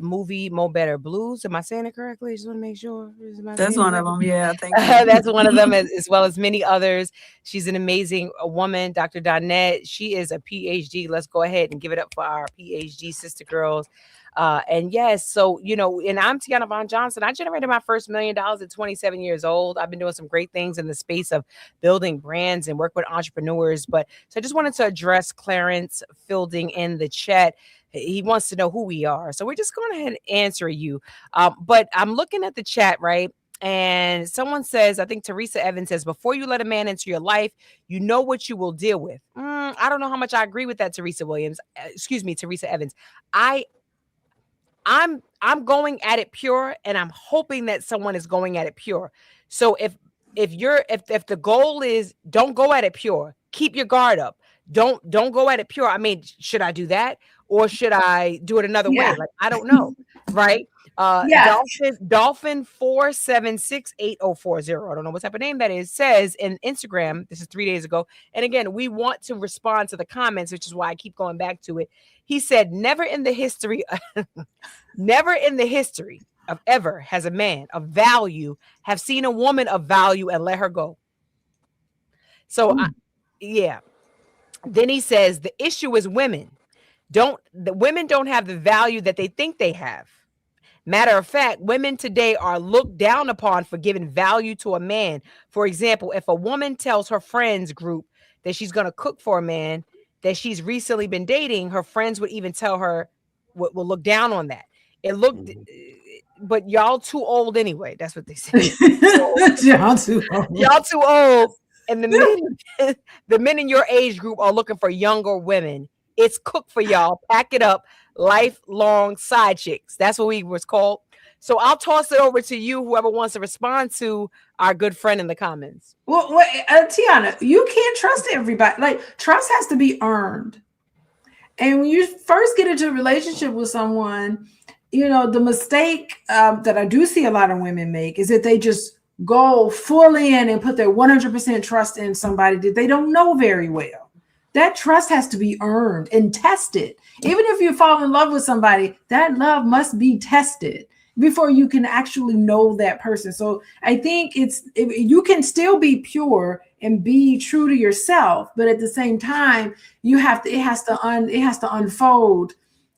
movie Mo Better Blues. Am I saying it correctly? I just want to make sure. That's one of them. Yeah, thank you. That's one of them, as well as many others. She's an amazing woman, Dr. Donette. She is a PhD. Let's go ahead and give it up for our PhD sister girls. And yes, so, and I'm Tiana Von Johnson. I generated my first $1 million at 27 years old. I've been doing some great things in the space of building brands and work with entrepreneurs. So I just wanted to address Clarence Fielding in the chat. He wants to know who we are. So we're just going ahead and answer you. But I'm looking at the chat, right? And someone says, I think Teresa Evans says, before you let a man into your life, you know what you will deal with. I don't know how much I agree with that, Teresa Evans. I'm going at it pure, and I'm hoping that someone is going at it pure. So if the goal is don't go at it pure, keep your guard up. Don't go at it pure. I mean, should I do that or should I do it another way? Like, I don't know, right? Yeah. Dolphin 4768040. I don't know what type of name that is. Says in Instagram, this is 3 days ago. And again, we want to respond to the comments, which is why I keep going back to it. He said, never in the history of ever has a man of value have seen a woman of value and let her go. So yeah. Then he says the issue is women. The women don't have the value that they think they have. Matter of fact, women today are looked down upon for giving value to a man. For example, if a woman tells her friends group that she's going to cook for a man that she's recently been dating, her friends would even tell her, will look down on that. It looked, but y'all too old anyway. That's what they say. Y'all too old. Y'all too old. And the men in your age group are looking for younger women. It's cooked for y'all. Pack it up. Lifelong side chicks. That's what we was called. So I'll toss it over to you, whoever wants to respond to our good friend in the comments. Well, Tiana, you can't trust everybody. Like, trust has to be earned. And when you first get into a relationship with someone, you know, the mistake that I do see a lot of women make is that they just go full in and put their 100% trust in somebody that they don't know very well. That trust has to be earned and tested. Even if you fall in love with somebody, that love must be tested before you can actually know that person. So I think you can still be pure and be true to yourself, but at the same time, it has to unfold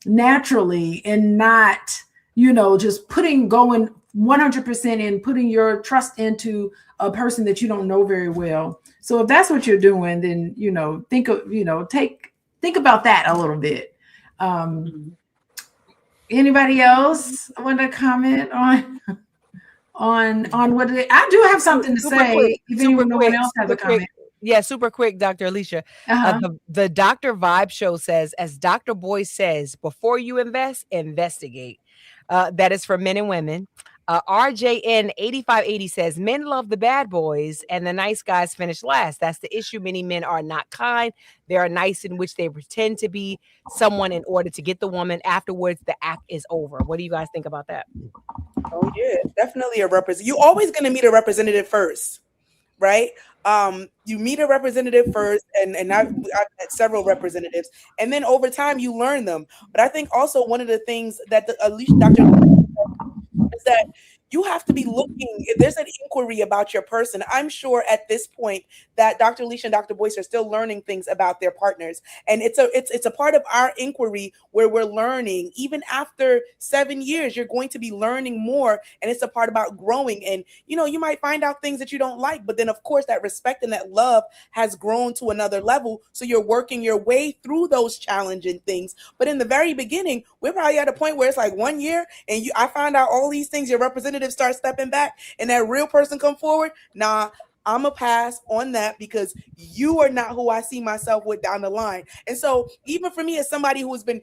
naturally and not, just going 100% and putting your trust into a person that you don't know very well. So if that's what you're doing, then, think about that a little bit. Anybody else want to comment on what I do have something to say? Quick, if anyone else has a comment. Yeah, super quick, Dr. Alicia. The Dr. Vibe Show says, as Dr. Boy says, before you invest, investigate. That is for men and women. RJN 8580 says, men love the bad boys and the nice guys finish last. That's the issue. Many men are not kind. They are nice in which they pretend to be someone in order to get the woman. Afterwards, the act is over. What do you guys think about that? Oh, yeah, definitely a representative. You're always going to meet a representative first, right? You meet a representative first, and I've met several representatives, and then over time you learn them. But I think also one of the things that Dr. is that you have to be looking. There's an inquiry about your person. I'm sure at this point that Dr. Alicia and Dr. Boyce are still learning things about their partners, and it's a part of our inquiry where we're learning. Even after 7 years, you're going to be learning more, and it's a part about growing. And you might find out things that you don't like, but then of course that respect and that love has grown to another level. So you're working your way through those challenging things. But in the very beginning, we're probably at a point where it's like 1 year, and I found out all these things. Your representative start stepping back, and that real person come forward. Nah, I'm a pass on that because you are not who I see myself with down the line. And so even for me as somebody who has been,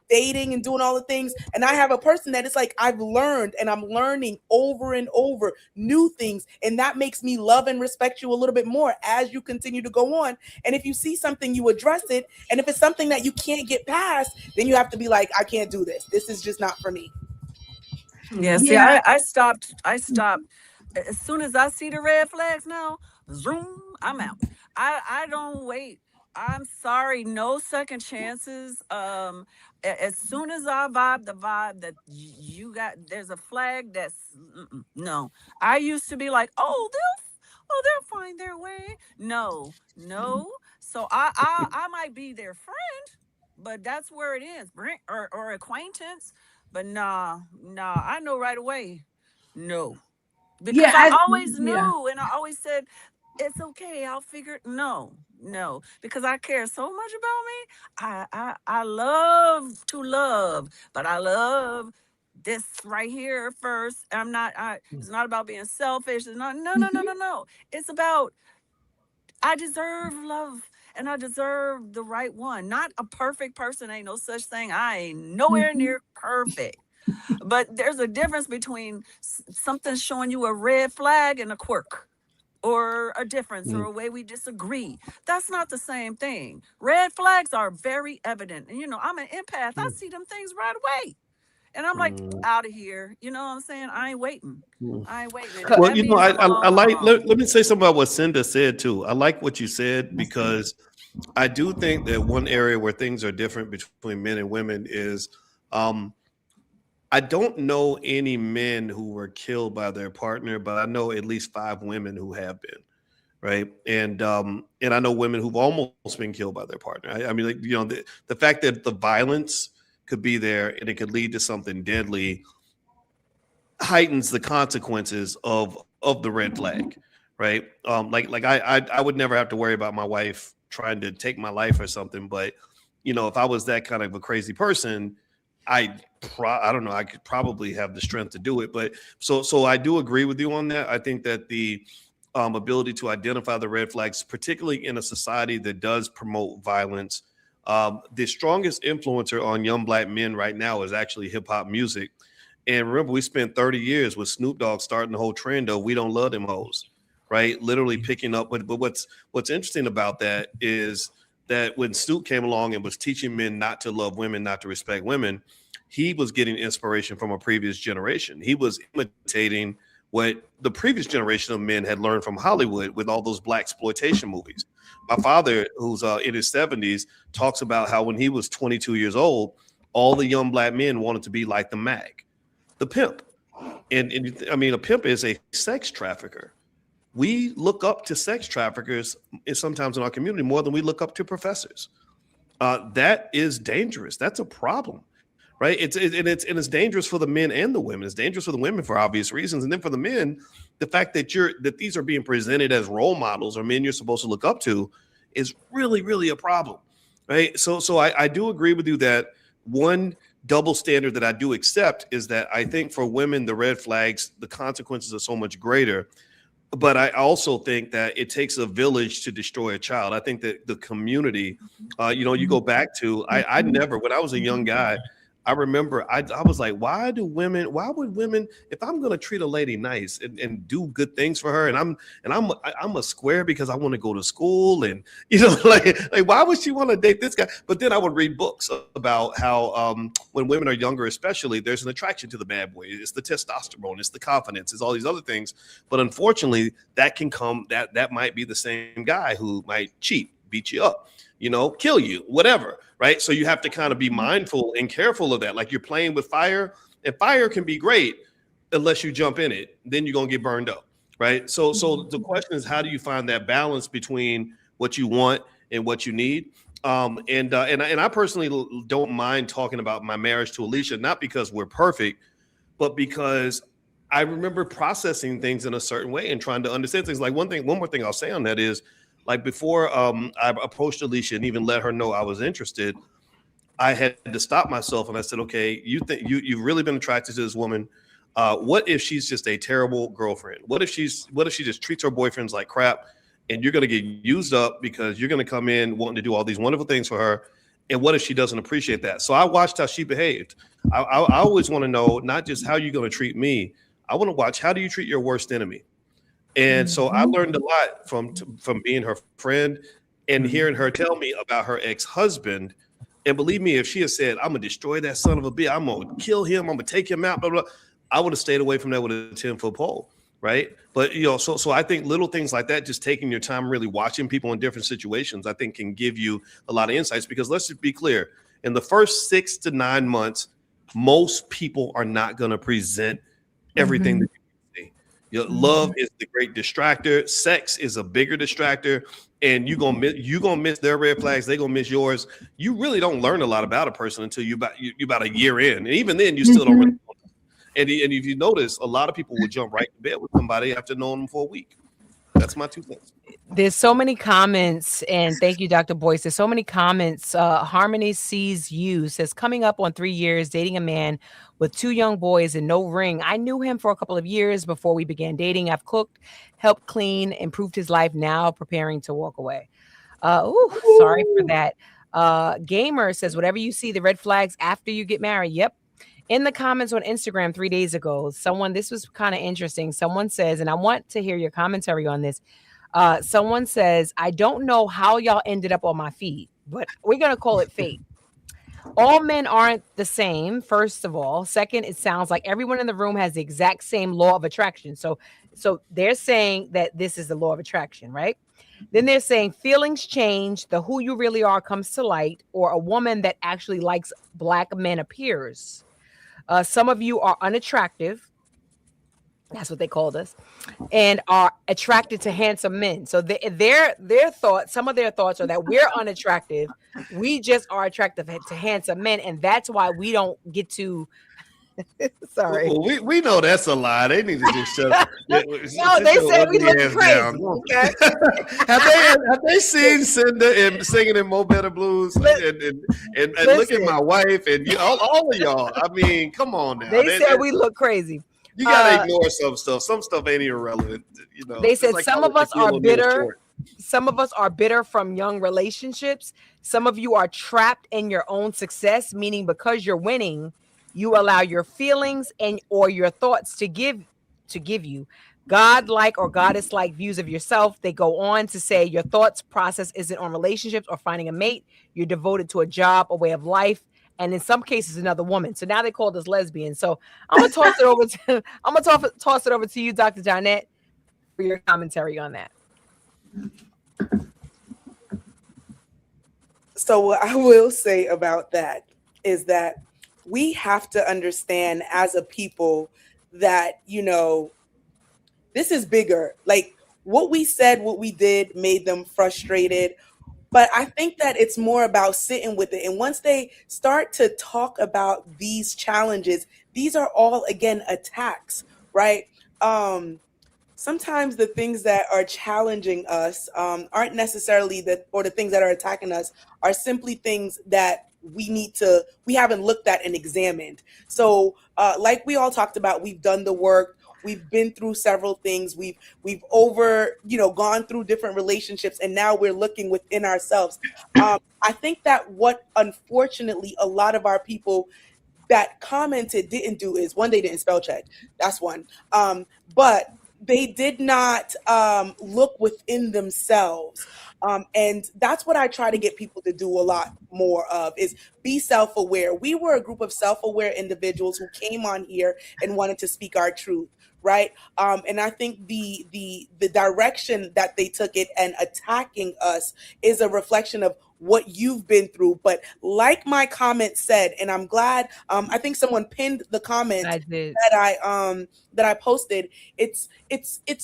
dating and doing all the things, and I have a person that it's like I've learned and I'm learning over and over new things, and that makes me love and respect you a little bit more as you continue to go on. And if you see something, you address it. And if it's something that you can't get past, then you have to be like, I can't do this. This is just not for me. Yeah, see, I stopped. As soon as I see the red flags now, zoom, I'm out. I don't wait. I'm sorry, no second chances. As soon as I vibe the vibe that you got, there's a flag that's no. I used to be like, they'll find their way. No. So I might be their friend, but that's where it is, or acquaintance. But nah, I know right away. No. Because I always knew, and I always said, it's okay, I'll figure it. No, because I care so much about me. I love to love, but I love this right here first. It's not about being selfish. It's not, no. It's about, I deserve love and I deserve the right one. Not a perfect person. Ain't no such thing. I ain't nowhere near perfect. But there's a difference between something showing you a red flag and a quirk, or a difference, or a way we disagree. That's not the same thing. Red flags are very evident. And, I'm an empath. I see them things right away. And I'm like, out of here. You know what I'm saying? I ain't waiting. And Well, I like, let me say something about what Cinda said too. I like what you said, because I do think that one area where things are different between men and women is, I don't know any men who were killed by their partner, but I know at least 5 women who have been, right? And I know women who've almost been killed by their partner. I mean, like, the fact that the violence could be there and it could lead to something deadly heightens the consequences of the red flag, right? I would never have to worry about my wife trying to take my life or something, but if I was that kind of a crazy person, I don't know, I could probably have the strength to do it. But so I do agree with you on that. I think that the ability to identify the red flags, particularly in a society that does promote violence, the strongest influencer on young Black men right now is actually hip hop music. And remember, we spent 30 years with Snoop Dogg starting the whole trend of "We don't love them hoes," right? Literally picking up. But what's interesting about that is that when Snoop came along and was teaching men not to love women, not to respect women, he was getting inspiration from a previous generation. He was imitating what the previous generation of men had learned from Hollywood with all those Black exploitation movies. My father, who's in his 70s, talks about how when he was 22 years old, all the young Black men wanted to be like the Mag, the pimp. And I mean, a pimp is a sex trafficker. We look up to sex traffickers sometimes in our community more than we look up to professors. That is dangerous. That's a problem, right? It's dangerous for the men and the women. It's dangerous for the women for obvious reasons, and then for the men, the fact that these are being presented as role models or men you're supposed to look up to is really, really a problem, right? So I do agree with you that one double standard that I do accept is that I think for women the red flags, the consequences are so much greater. But I also think that it takes a village to destroy a child. I think that the community, you go back to, I never, when I was a young guy, I remember I was like, why would women, if I'm going to treat a lady nice and do good things for her, and I'm a square because I want to go to school, and like why would she want to date this guy? But then I would read books about how when women are younger, especially, there's an attraction to the bad boy. It's the testosterone, it's the confidence, it's all these other things. But unfortunately, that might be the same guy who might cheat, beat you up, kill you, whatever. Right. So you have to kind of be mindful and careful of that. Like you're playing with fire, and fire can be great unless you jump in it. Then you're going to get burned up. Right. So the question is, how do you find that balance between what you want and what you need? And I personally don't mind talking about my marriage to Alicia, not because we're perfect, but because I remember processing things in a certain way and trying to understand things. Like one more thing I'll say on that is, like before I approached Alicia and even let her know I was interested, I had to stop myself and I said, okay, you've really been attracted to this woman. What if she's just a terrible girlfriend? What if she just treats her boyfriends like crap, and you're going to get used up because you're going to come in wanting to do all these wonderful things for her? And what if she doesn't appreciate that? So I watched how she behaved. I always want to know not just how you're going to treat me. I want to watch, how do you treat your worst enemy? And so I learned a lot from being her friend and hearing her tell me about her ex-husband. And believe me, if she had said, I'm going to destroy that son of a bitch, I'm going to kill him, I'm going to take him out, blah, blah, I would have stayed away from that with a 10-foot pole, right? But, so I think little things like that, just taking your time, really watching people in different situations, I think can give you a lot of insights. Because let's just be clear, in the first 6 to 9 months, most people are not going to present everything that love is the great distractor. Sex is a bigger distractor, and you're gonna miss their red flags. They're gonna miss yours. You really don't learn a lot about a person until you about a year in, and even then, you still don't really know. And if you notice, a lot of people will jump right to bed with somebody after knowing them for a week. That's my 2 cents. There's so many comments, and thank you, Dr. Boyce. There's so many comments. Harmony sees you says, coming up on 3 years, dating a man with 2 young boys and no ring. I knew him for a couple of years before we began dating. I've cooked, helped clean, improved his life. Now preparing to walk away. Sorry for that. Gamer says, whatever you see, the red flags after you get married. Yep. In the comments on Instagram 3 days ago, this was kind of interesting. Someone says, and I want to hear your commentary on this. Someone says, I don't know how y'all ended up on my feed, but we're going to call it fate. All men aren't the same, first of all. Second, it sounds like everyone in the room has the exact same law of attraction. So they're saying that this is the law of attraction, right? Then they're saying feelings change, the who you really are comes to light, or a woman that actually likes Black men appears. Some of you are unattractive. That's what they called us, and are attracted to handsome men. So their thoughts, some of their thoughts are that we're unattractive. We just are attractive to handsome men, and that's why we don't get to. Sorry. Well, we know that's a lie. They need to just shut up. No, they said we look crazy. Okay? have they seen Cinda singing in Mo Better Blues and look at my wife and all of y'all? I mean, come on now. They said we look crazy. You gotta ignore some stuff. Some stuff ain't irrelevant. They said some of us are bitter. Some of us are bitter from young relationships. Some of you are trapped in your own success, meaning because you're winning, you allow your feelings or your thoughts to give you God-like or goddess-like views of yourself. They go on to say your thoughts process isn't on relationships or finding a mate. You're devoted to a job, a way of life, and in some cases another woman. So now they called us lesbians. So I'm gonna toss it over to you, Dr. Jonette, for your commentary on that. So what I will say about that is that we have to understand as a people that, this is bigger. Like what we said, what we did made them frustrated. But I think that it's more about sitting with it. And once they start to talk about these challenges, these are all, again, attacks, right? Sometimes the things that are challenging us aren't necessarily the things that are attacking us are simply things that we haven't looked at and examined. So like we all talked about, we've done the work. We've been through several things. We've gone through different relationships, and now we're looking within ourselves. I think that what, unfortunately, a lot of our people that commented didn't do is, one, they didn't spell check. That's one. But they did not look within themselves. And that's what I try to get people to do a lot more of, is be self-aware. We were a group of self-aware individuals who came on here and wanted to speak our truth, right? And I think the direction that they took it and attacking us is a reflection of what you've been through. But like my comment said, and I'm glad, I think someone pinned the comment that I posted. It's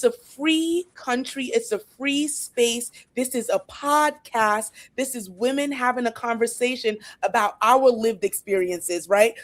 a free country. It's a free space. This is a podcast. This is women having a conversation about our lived experiences, right?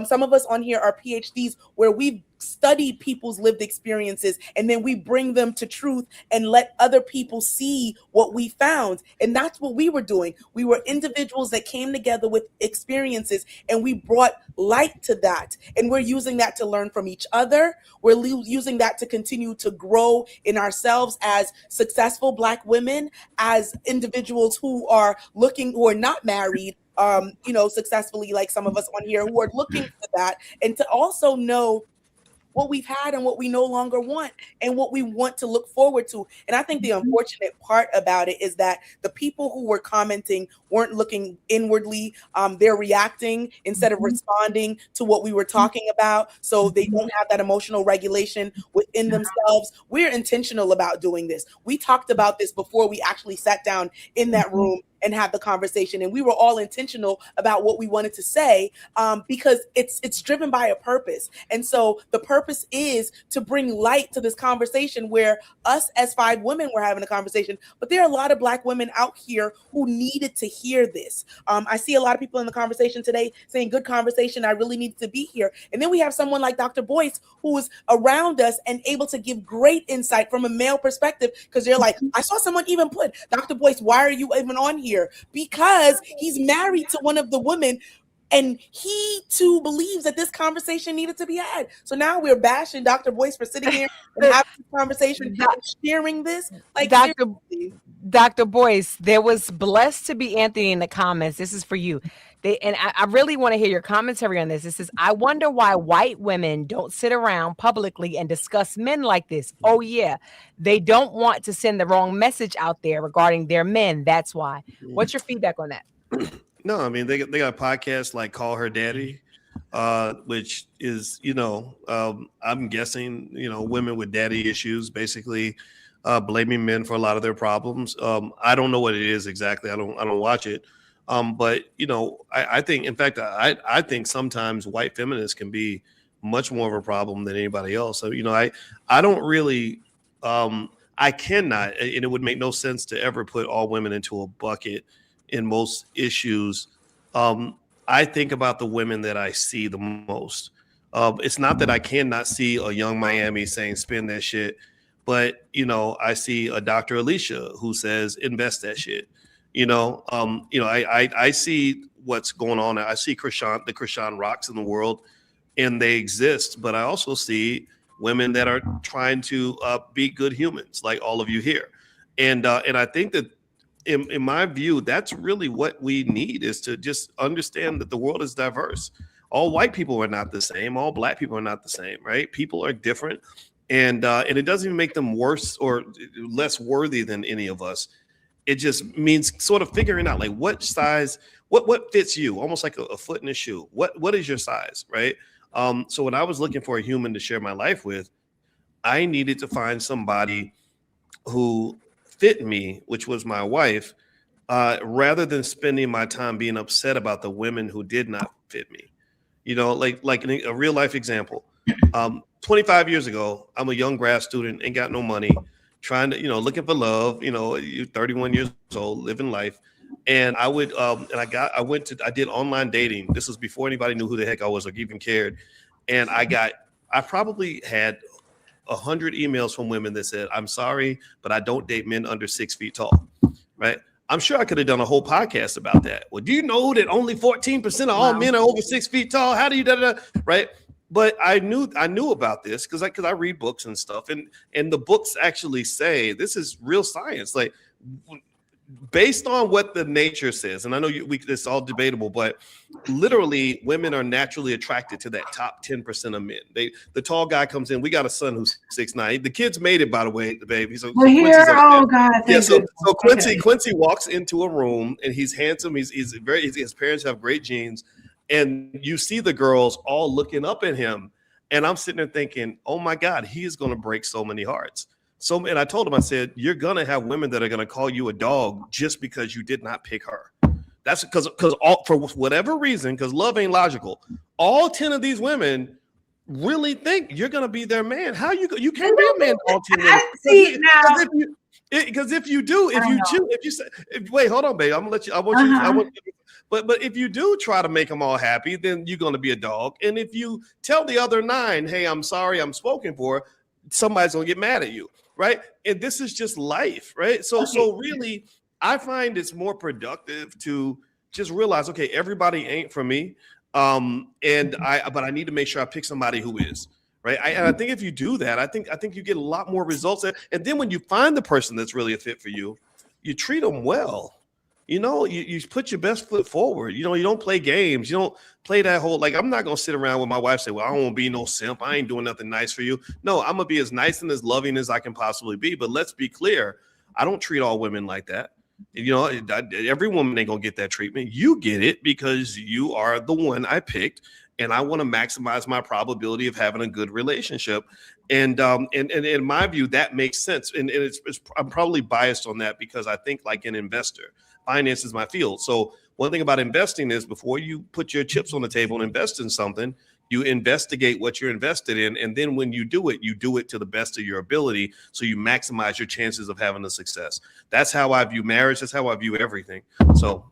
Some of us on here are PhDs where we've studied people's lived experiences, and then we bring them to truth and let other people see what we found. And that's what we were doing. We were individuals that came together with experiences, and we brought light to that. And we're using that to learn from each other. We're using that to continue to grow in ourselves as successful Black women, as individuals who are not married, successfully, like some of us on here who are looking for that, and to also know what we've had and what we no longer want and what we want to look forward to. And I think the unfortunate part about it is that the people who were commenting weren't looking inwardly. They're reacting instead of responding to what we were talking about. So they don't have that emotional regulation within themselves. We're intentional about doing this. We talked about this before we actually sat down in that room and have the conversation. And we were all intentional about what we wanted to say, because it's driven by a purpose. And so the purpose is to bring light to this conversation where us as 5 women were having a conversation, but there are a lot of Black women out here who needed to hear this. I see a lot of people in the conversation today saying, good conversation, I really need to be here. And then we have someone like Dr. Boyce who is around us and able to give great insight from a male perspective, because they're like, I saw someone even put, Dr. Boyce, why are you even on here? Because he's married to one of the women, and he too believes that this conversation needed to be had. So now we're bashing Dr. Boyce for sitting here and having this conversation and sharing this. Like, Dr. Boyce, there was blessed to be Anthony in the comments. This is for you. I really want to hear your commentary on this. This is, I wonder why white women don't sit around publicly and discuss men like this. Oh, yeah. They don't want to send the wrong message out there regarding their men. That's why. What's your feedback on that? No, I mean, they got podcasts like Call Her Daddy, which is, I'm guessing, women with daddy issues, basically blaming men for a lot of their problems. I don't know what it is exactly. I don't watch it. But I think, in fact, I think sometimes white feminists can be much more of a problem than anybody else. So, I don't really, I cannot, and it would make no sense to ever put all women into a bucket in most issues. I think about the women that I see the most. It's not that I cannot see a young Miami saying, spend that shit, but, I see a Dr. Alicia who says, invest that shit. I see what's going on. I see the Krishan Rocks in the world, and they exist. But I also see women that are trying to be good humans, like all of you here. And I think that, in my view, that's really what we need, is to just understand that the world is diverse. All white people are not the same. All Black people are not the same, right? People are different, and it doesn't even make them worse or less worthy than any of us. It just means sort of figuring out, like, what size, what fits you, almost like a foot in a shoe. What is your size, right? So when I was looking for a human to share my life with, I needed to find somebody who fit me, which was my wife, rather than spending my time being upset about the women who did not fit me. Like a real life example. 25 years ago, I'm a young grad student, ain't got no money, trying to, looking for love, you're 31 years old, living life. And I would, I did online dating. This was before anybody knew who the heck I was or even cared. And I probably had 100 emails from women that said, I'm sorry, but I don't date men under 6 feet tall. Right. I'm sure I could have done a whole podcast about that. Well, do you know that only 14% of all men are over 6 feet tall? How do you right? But I knew about this because I read books and stuff, and the books actually say this is real science, like based on what the nature says. And I know it's all debatable, but literally women are naturally attracted to that top 10% of men. The tall guy comes in. We got a son who's 6'9". The kids made it, by the way, the baby. So we're here. Oh God. Yeah. So Quincy walks into a room and he's handsome. His parents have great genes. And you see the girls all looking up at him. And I'm sitting there thinking, oh my God, he is going to break so many hearts. And I told him, I said, you're going to have women that are going to call you a dog just because you did not pick her. That's because for whatever reason, because love ain't logical, all 10 of these women really think you're going to be their man. How you can't be a man to all 10 women. See now. Because if you do, wait, hold on, babe. I'm gonna let you. I want you. But if you do try to make them all happy, then you're going to be a dog. And if you tell the other 9, hey, I'm sorry, I'm spoken for, somebody's going to get mad at you, right? And this is just life, right? So really, I find it's more productive to just realize, okay, everybody ain't for me, but I need to make sure I pick somebody who is. Right. And I think if you do that, I think you get a lot more results. And then when you find the person that's really a fit for you, you treat them well. You put your best foot forward. You don't play games. You don't play that whole, like, I'm not going to sit around with my wife and say, well, I don't want to be no simp. I ain't doing nothing nice for you. No, I'm going to be as nice and as loving as I can possibly be. But let's be clear. I don't treat all women like that. Every woman ain't going to get that treatment. You get it because you are the one I picked. And I want to maximize my probability of having a good relationship. And in my view, that makes sense. And I'm probably biased on that because I think like an investor. If finance is my field. So one thing about investing is before you put your chips on the table and invest in something, you investigate what you're invested in. And then when you do it to the best of your ability. So you maximize your chances of having a success. That's how I view marriage. That's how I view everything. So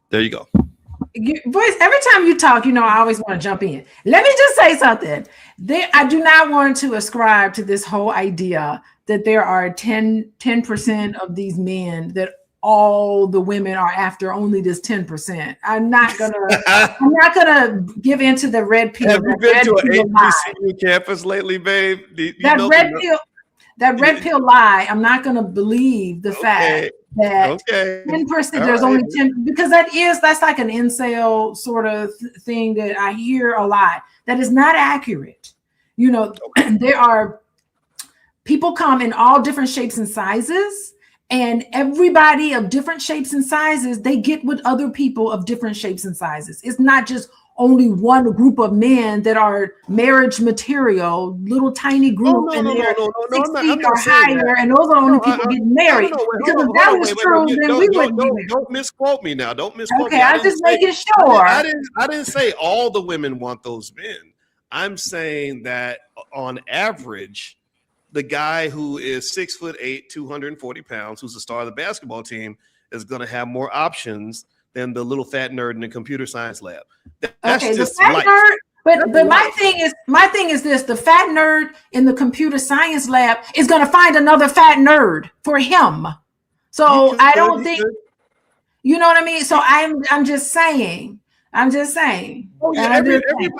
there you go. Boys, every time you talk, I always want to jump in. Let me just say something. I do not want to ascribe to this whole idea that there are 10% of these men that all the women are after only this 10%. I'm not gonna give into the red pill. Have you been to an HBCU campus lately, babe? That red pill lie. I'm not gonna believe the fact that 10%. There's only 10, because that's like an incel sort of thing that I hear a lot. That is not accurate. There are people come in all different shapes and sizes. And everybody of different shapes and sizes, they get with other people of different shapes and sizes. It's not just only one group of men that are marriage material, little tiny group, and they're 6 feet or higher, and those are the only people getting married. Because if that was true, then we wouldn't be married. Don't misquote me now. Don't misquote me. Okay, I'm just making sure. I didn't say all the women want those men. I'm saying that on average, the guy who is 6'8", 240 pounds, who's the star of the basketball team, is going to have more options than the little fat nerd in the computer science lab. That's okay, just the fat life. nerd. But my thing is this: the fat nerd in the computer science lab is going to find another fat nerd for him. So I don't think, you know what I mean. So I'm just saying. Oh, yeah,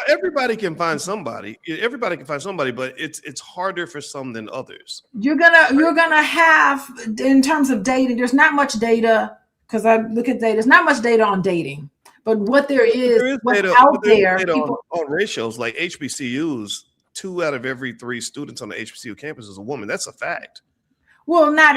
everybody can find somebody. Everybody can find somebody, but it's harder for some than others. You're gonna have, in terms of dating, there's not much data, because I look at data. There's not much data on dating, but what there is what's data, out there. On ratios like HBCUs, 2 out of every 3 students on the HBCU campus is a woman. That's a fact. Well, not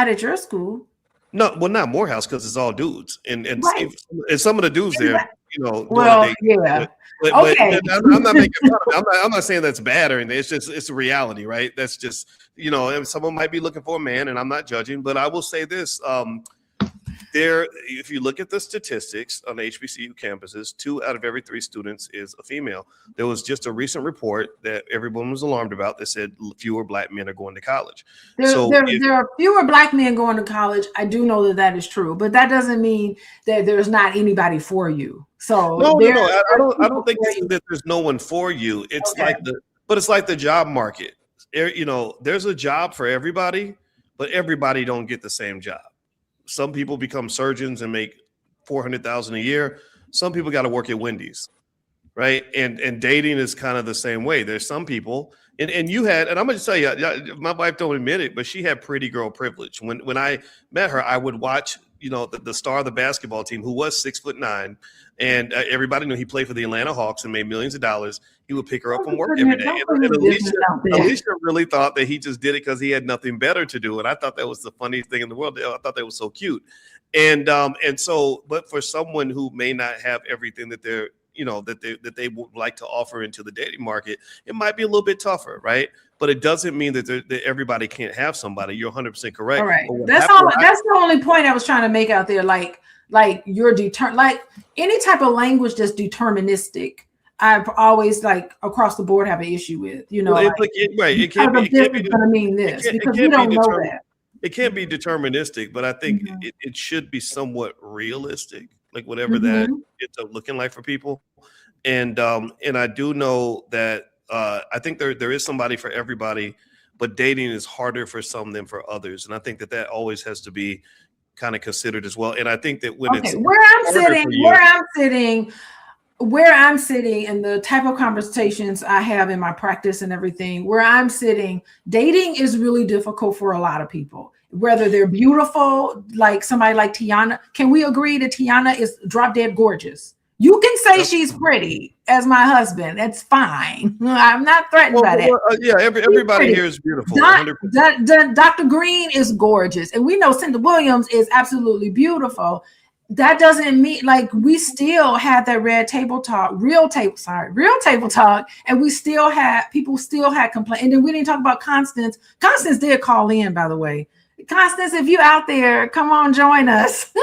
at your school. No, well, not Morehouse, because it's all dudes, and Right. some of the dudes there, Well, yeah. But Okay. I'm not making fun of it. I'm not saying that's bad or anything. It's a reality, right? That's just, and someone might be looking for a man, and I'm not judging, but I will say this: if you look at the statistics on HBCU campuses, 2 out of every 3 students is a female. There was just a recent report that everyone was alarmed about that said fewer Black men are going to college. There are fewer Black men going to college. I do know that is true, but that doesn't mean that there's not anybody for you. So no. I don't think that there's no one for you. It's it's like the job market. There's a job for everybody, but everybody don't get the same job. Some people become surgeons and make $400,000 a year. Some people got to work at Wendy's, right? And dating is kind of the same way. There's some people, and I'm gonna just tell you, my wife don't admit it, but she had pretty girl privilege. When I met her, I would watch, the star of the basketball team, who was 6'9", and everybody knew he played for the Atlanta Hawks and made millions of dollars. He would pick her up from work every day. And Alicia really thought that he just did it because he had nothing better to do. And I thought that was the funniest thing in the world. I thought that was so cute. And so, but for someone who may not have everything that they're, that they would like to offer into the dating market, it might be a little bit tougher, right? But it doesn't mean that everybody can't have somebody. You're 100% correct. All right. That's the only point I was trying to make out there. Like you're like any type of language that's deterministic, I've always across the board have an issue with, It can't be going to mean this because we don't know that. It can't be deterministic, but I think it should be somewhat realistic, like whatever that ends up looking like for people. And I do know that I think there is somebody for everybody, but dating is harder for some than for others. And I think that always has to be kind of considered as well. And I think that when it's where I'm sitting and the type of conversations I have in my practice and everything, where I'm sitting, dating is really difficult for a lot of people, whether they're beautiful, like somebody like Tiana. Can we agree that Tiana is drop dead gorgeous? You can say she's pretty as my husband. That's fine. I'm not threatened by that. Everybody here is beautiful. Dr. Green is gorgeous. And we know Cinda Williams is absolutely beautiful. That doesn't mean we still had that real table talk. And we still had people had complaints. And then we didn't talk about Constance. Constance did call in, by the way. Constance, if you out there, come on, join us.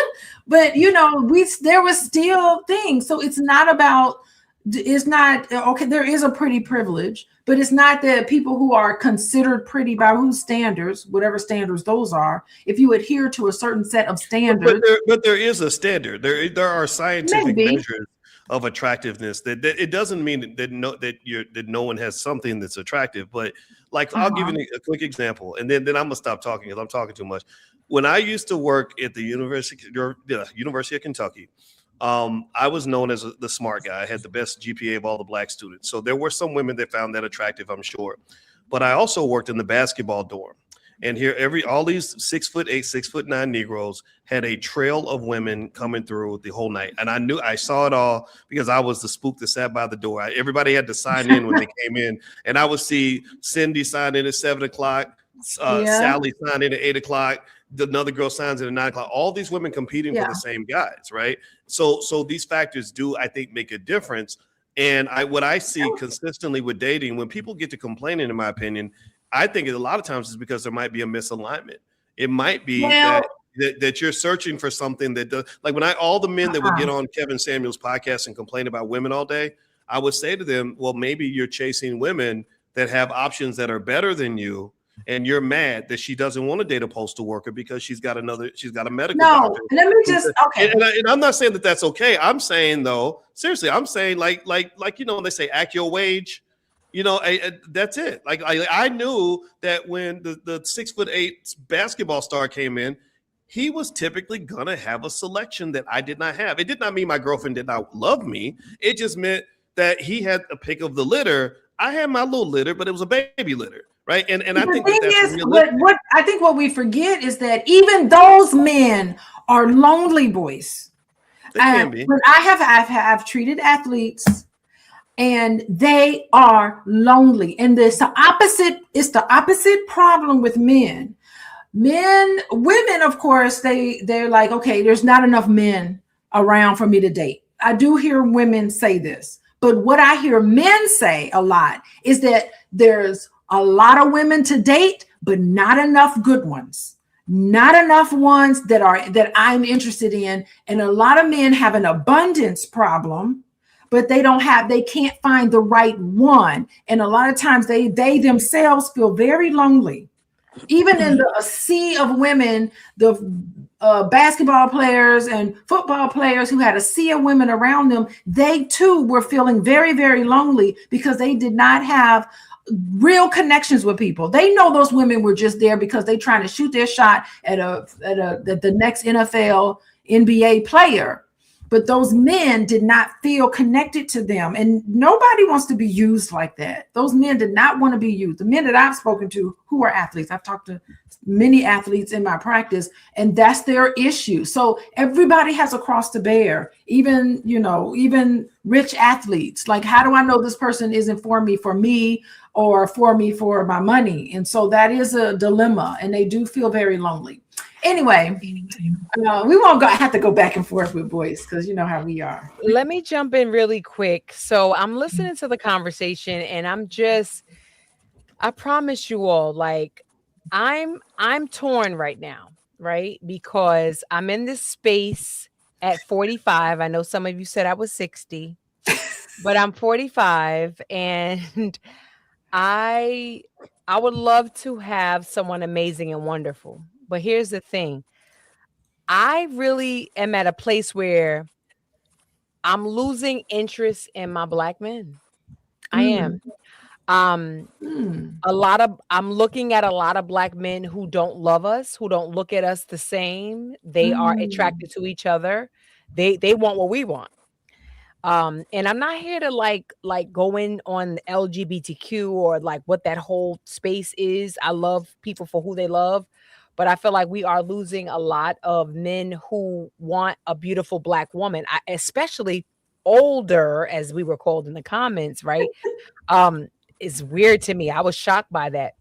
But there was still things. So it's not about, it's not okay. There is a pretty privilege, but it's not that people who are considered pretty by whose standards, whatever standards those are, if you adhere to a certain set of standards. But there is a standard. There are scientific measures of attractiveness that it doesn't mean that no one has something that's attractive. But like, I'll give you a quick example, and then I'm gonna stop talking because I'm talking too much. When I used to work at the University of Kentucky, I was known as the smart guy. I had the best GPA of all the black students. So there were some women that found that attractive, I'm sure. But I also worked in the basketball dorm. And here, all these 6'8", 6'9" Negroes had a trail of women coming through the whole night. And I saw it all because I was the spook that sat by the door. Everybody had to sign in when they came in. And I would see Cindy sign in at 7 o'clock, Sally sign in at 8 o'clock. Another girl signs in at 9 o'clock. All these women competing for the same guys, right? So these factors do, I think, make a difference. And what I see consistently with dating, when people get to complaining, in my opinion, I think a lot of times it's because there might be a misalignment. It might be that you're searching for something that does, like when all the men that would get on Kevin Samuel's podcast and complain about women all day, I would say to them, well, maybe you're chasing women that have options that are better than you. And you're mad that she doesn't want to date a postal worker because she's got a medical doctor. Let me just, okay. And I'm not saying that that's okay. I'm saying, though, seriously, I'm saying like they say, act your wage. That's it. Like I knew that when the 6'8" basketball star came in, he was typically gonna have a selection that I did not have. It did not mean my girlfriend did not love me. It just meant that he had a pick of the litter. I had my little litter, but it was a baby litter. Right. And I think I think what we forget is that even those men are lonely boys. They can be. When I've treated athletes and they are lonely. And it's the opposite problem with men. Women, of course, they're like, okay, there's not enough men around for me to date. I do hear women say this, but what I hear men say a lot is that there's a lot of women to date, but not enough good ones. Not enough ones that I'm interested in. And a lot of men have an abundance problem, but they can't find the right one. And a lot of times they themselves feel very lonely. Even in a sea of women, the basketball players and football players who had a sea of women around them, they too were feeling very, very lonely because they did not have real connections with people. They know those women were just there because they're trying to shoot their shot at the next NFL, NBA player. But those men did not feel connected to them. And nobody wants to be used like that. Those men did not want to be used. The men that I've spoken to who are athletes, I've talked to many athletes in my practice, and that's their issue. So everybody has a cross to bear, even rich athletes. Like, how do I know this person isn't for me or for me for my money? And so that is a dilemma, and they do feel very lonely. Anyway, we won't have to go back and forth with boys because you know how we are. Let me jump in really quick. So I'm listening to the conversation, and I promise you all, like, I'm torn right now, right? Because I'm in this space at 45. I know some of you said I was 60, but I'm 45, and I would love to have someone amazing and wonderful. But here's the thing. I really am at a place where I'm losing interest in my black men. I am. I'm looking at a lot of black men who don't love us, who don't look at us the same. They are attracted to each other. They want what we want. And I'm not here to like go in on LGBTQ or like what that whole space is. I love people for who they love, but I feel like we are losing a lot of men who want a beautiful black woman, especially older, as we were called in the comments, right? It's weird to me. I was shocked by that.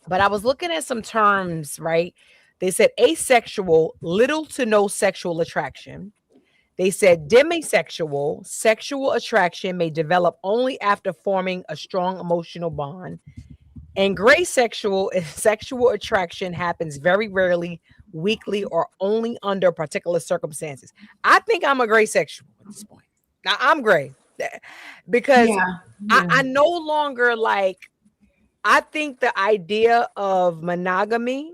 But I was looking at some terms, right? They said asexual, little to no sexual attraction. They said demisexual, sexual attraction may develop only after forming a strong emotional bond. And gray sexual attraction happens very rarely, weekly, or only under particular circumstances. I think I'm a gray sexual at this point. Now I'm gray because I no longer like, I think the idea of monogamy,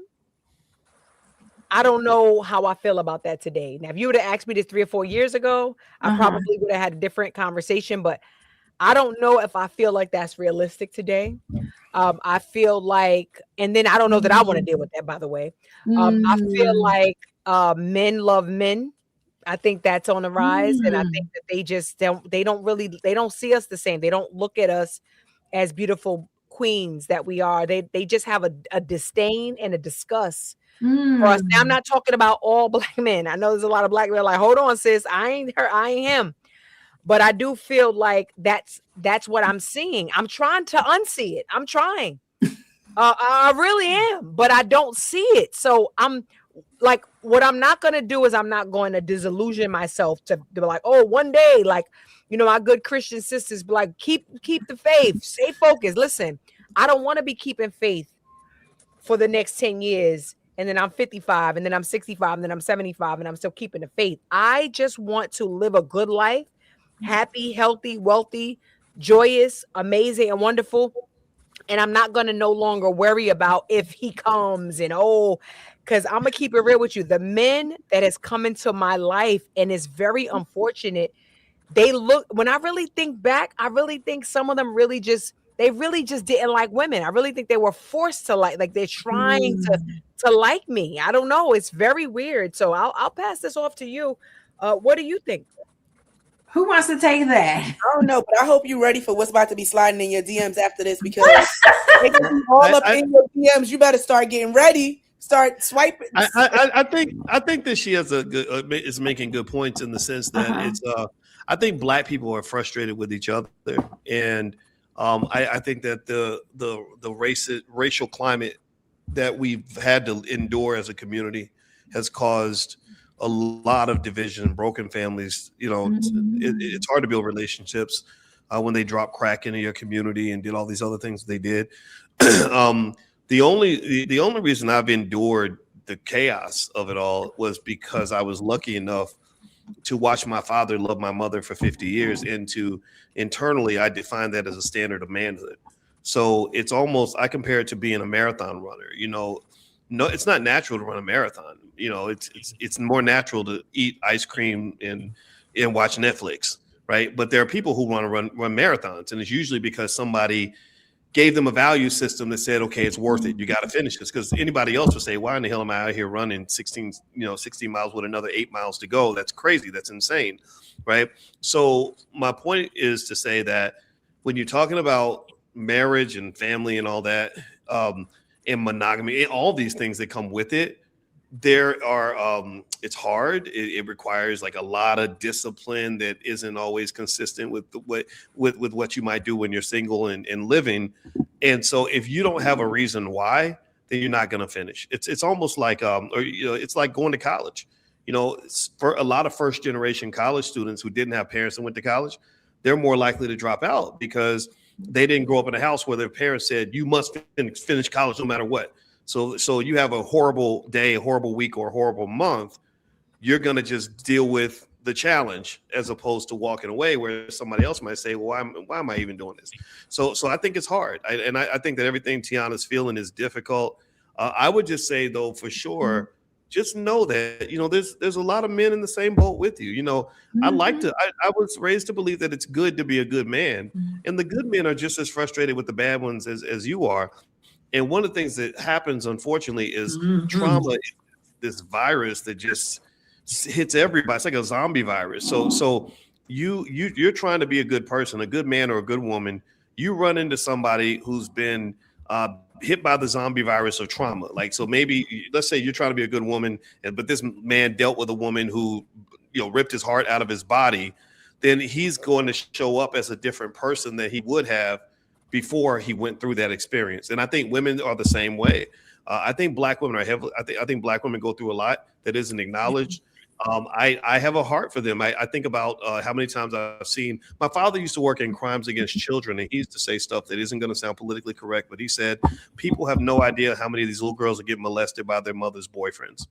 I don't know how I feel about that today. Now, if you would have asked me this 3 or 4 years ago, I probably would have had a different conversation, but I don't know if I feel like that's realistic today. I feel like, and then I don't know that I want to deal with that, by the way. I feel like men love men. I think that's on the rise. And I think that they don't see us the same. They don't look at us as beautiful queens that we are. They just have a disdain and a disgust for us. Now, I'm not talking about all black men. I know there's a lot of black men like, hold on, sis, I ain't her, I ain't him. But I do feel like that's what I'm seeing. I'm trying to unsee it. I'm trying. I really am, but I don't see it. So I'm like, what I'm not going to do is I'm not going to disillusion myself to be like, oh, one day, like, you know, my good Christian sisters be like, keep the faith, stay focused. Listen, I don't want to be keeping faith for the next 10 years. And then I'm 55 and then I'm 65 and then I'm 75 and I'm still keeping the faith. I just want to live a good life. Happy, healthy, wealthy, joyous, amazing, and wonderful. And I'm not going to no longer worry about if he comes and because I'm going to keep it real with you. The men that has come into my life, and it's very unfortunate, when I really think back, I really think some of them they really just didn't like women. I really think they were forced to like they're trying to like me. I don't know. It's very weird. So I'll pass this off to you. What do you think? Who wants to take that? I don't know, but I hope you're ready for what's about to be sliding in your DMs after this, because they can be all up in your DMs. You better start getting ready. Start swiping. I think that she has is making good points in the sense that it's I think black people are frustrated with each other, and I think that the racial climate that we've had to endure as a community has caused a lot of division and broken families. You know, it's hard to build relationships when they drop crack into your community and did all these other things they did. The only reason I've endured the chaos of it all was because I was lucky enough to watch my father love my mother for 50 years, and to internally I define that as a standard of manhood. So it's almost, I compare it to being a marathon runner. You know, no, it's not natural to run a marathon. You know, it's more natural to eat ice cream and watch Netflix, right? But there are people who want to run marathons, and it's usually because somebody gave them a value system that said, okay, it's worth it. You got to finish this. Because anybody else would say, why in the hell am I out here running 16 miles with another 8 miles to go? That's crazy. That's insane, right? So my point is to say that when you're talking about marriage and family and all that, and monogamy and all these things that come with it, there are it's hard. It requires like a lot of discipline that isn't always consistent with what you might do when you're single and living. And so if you don't have a reason why, then you're not going to finish. It's almost like it's like going to college. You know, for a lot of first generation college students who didn't have parents that went to college, they're more likely to drop out because they didn't grow up in a house where their parents said you must finish college no matter what. So you have a horrible day, a horrible week, or a horrible month, you're going to just deal with the challenge as opposed to walking away where somebody else might say, well, why am I even doing this? So I think it's hard. I think that everything Tiana's feeling is difficult. I would just say, though, for sure, just know that, you know, there's a lot of men in the same boat with you. You know, I was raised to believe that it's good to be a good man. And the good men are just as frustrated with the bad ones as you are. And one of the things that happens, unfortunately, is trauma, this virus that just hits everybody. It's like a zombie virus. So you're trying to be a good person, a good man or a good woman. You run into somebody who's been hit by the zombie virus of trauma. Like, so maybe let's say you're trying to be a good woman, but this man dealt with a woman who, you know, ripped his heart out of his body. Then he's going to show up as a different person that he would have before he went through that experience. And I think women are the same way. I think black women are heavily, I think black women go through a lot that isn't acknowledged. I have a heart for them. I think about how many times I've seen my father used to work in crimes against children, and he used to say stuff that isn't going to sound politically correct, but he said people have no idea how many of these little girls are getting molested by their mother's boyfriends,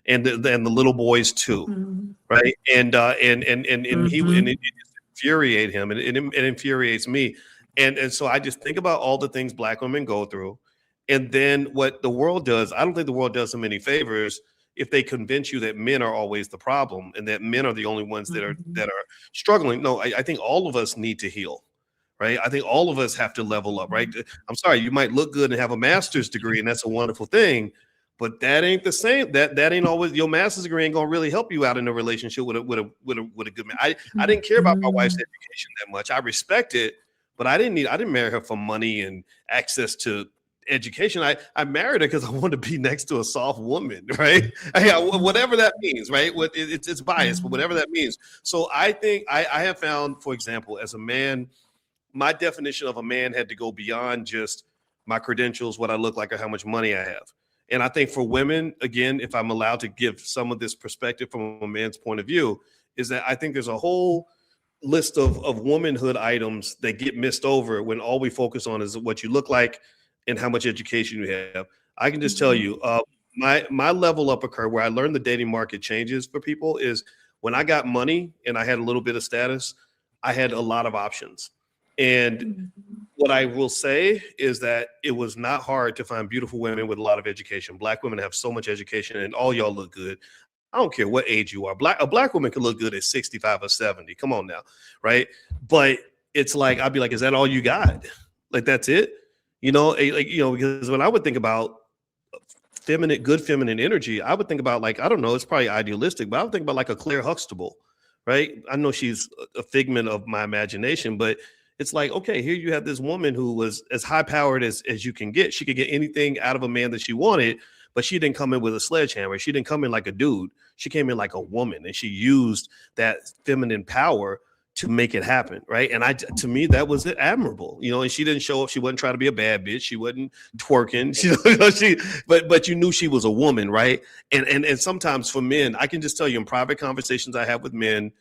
and the little boys too, right? And he and it just infuriate him, and it infuriates me, and so I just think about all the things Black women go through, and then what the world does. I don't think the world does them any favors if they convince you that men are always the problem and that men are the only ones that are struggling. No, I think all of us need to heal, right? I think all of us have to level up, right? I'm sorry, you might look good and have a master's degree, and that's a wonderful thing, but that ain't the same. That ain't always your master's degree ain't gonna really help you out in a relationship with a good man. I didn't care about my wife's education that much. I respect it, but I didn't marry her for money and access to education. I married her because I wanted to be next to a soft woman, right? Whatever that means, right? It's biased, but whatever that means. So I think I have found, for example, as a man, my definition of a man had to go beyond just my credentials, what I look like, or how much money I have. And I think for women, again, if I'm allowed to give some of this perspective from a man's point of view, is that I think there's a whole list of womanhood items that get missed over when all we focus on is what you look like and how much education you have. I can just tell you, my level up occurred where I learned the dating market changes for people is when I got money and I had a little bit of status, I had a lot of options. And what I will say is that it was not hard to find beautiful women with a lot of education. Black women have so much education, and all y'all look good. I don't care what age you are. A black woman can look good at 65 or 70. Come on now, right? But it's like, I'd be like, is that all you got? Like, that's it? Because when I would think about good feminine energy, I would think about, like, I don't know, it's probably idealistic, but I would think about like a Claire Huxtable, right? I know she's a figment of my imagination, but it's like, okay, here you have this woman who was as high powered as you can get. She could get anything out of a man that she wanted, but she didn't come in with a sledgehammer. She didn't come in like a dude. She came in like a woman, and she used that feminine power to make it happen, right? And to me, that was admirable, and she didn't show up. She wasn't trying to be a bad bitch. She wasn't twerking. But you knew she was a woman, right? And sometimes for men, I can just tell you in private conversations I have with men,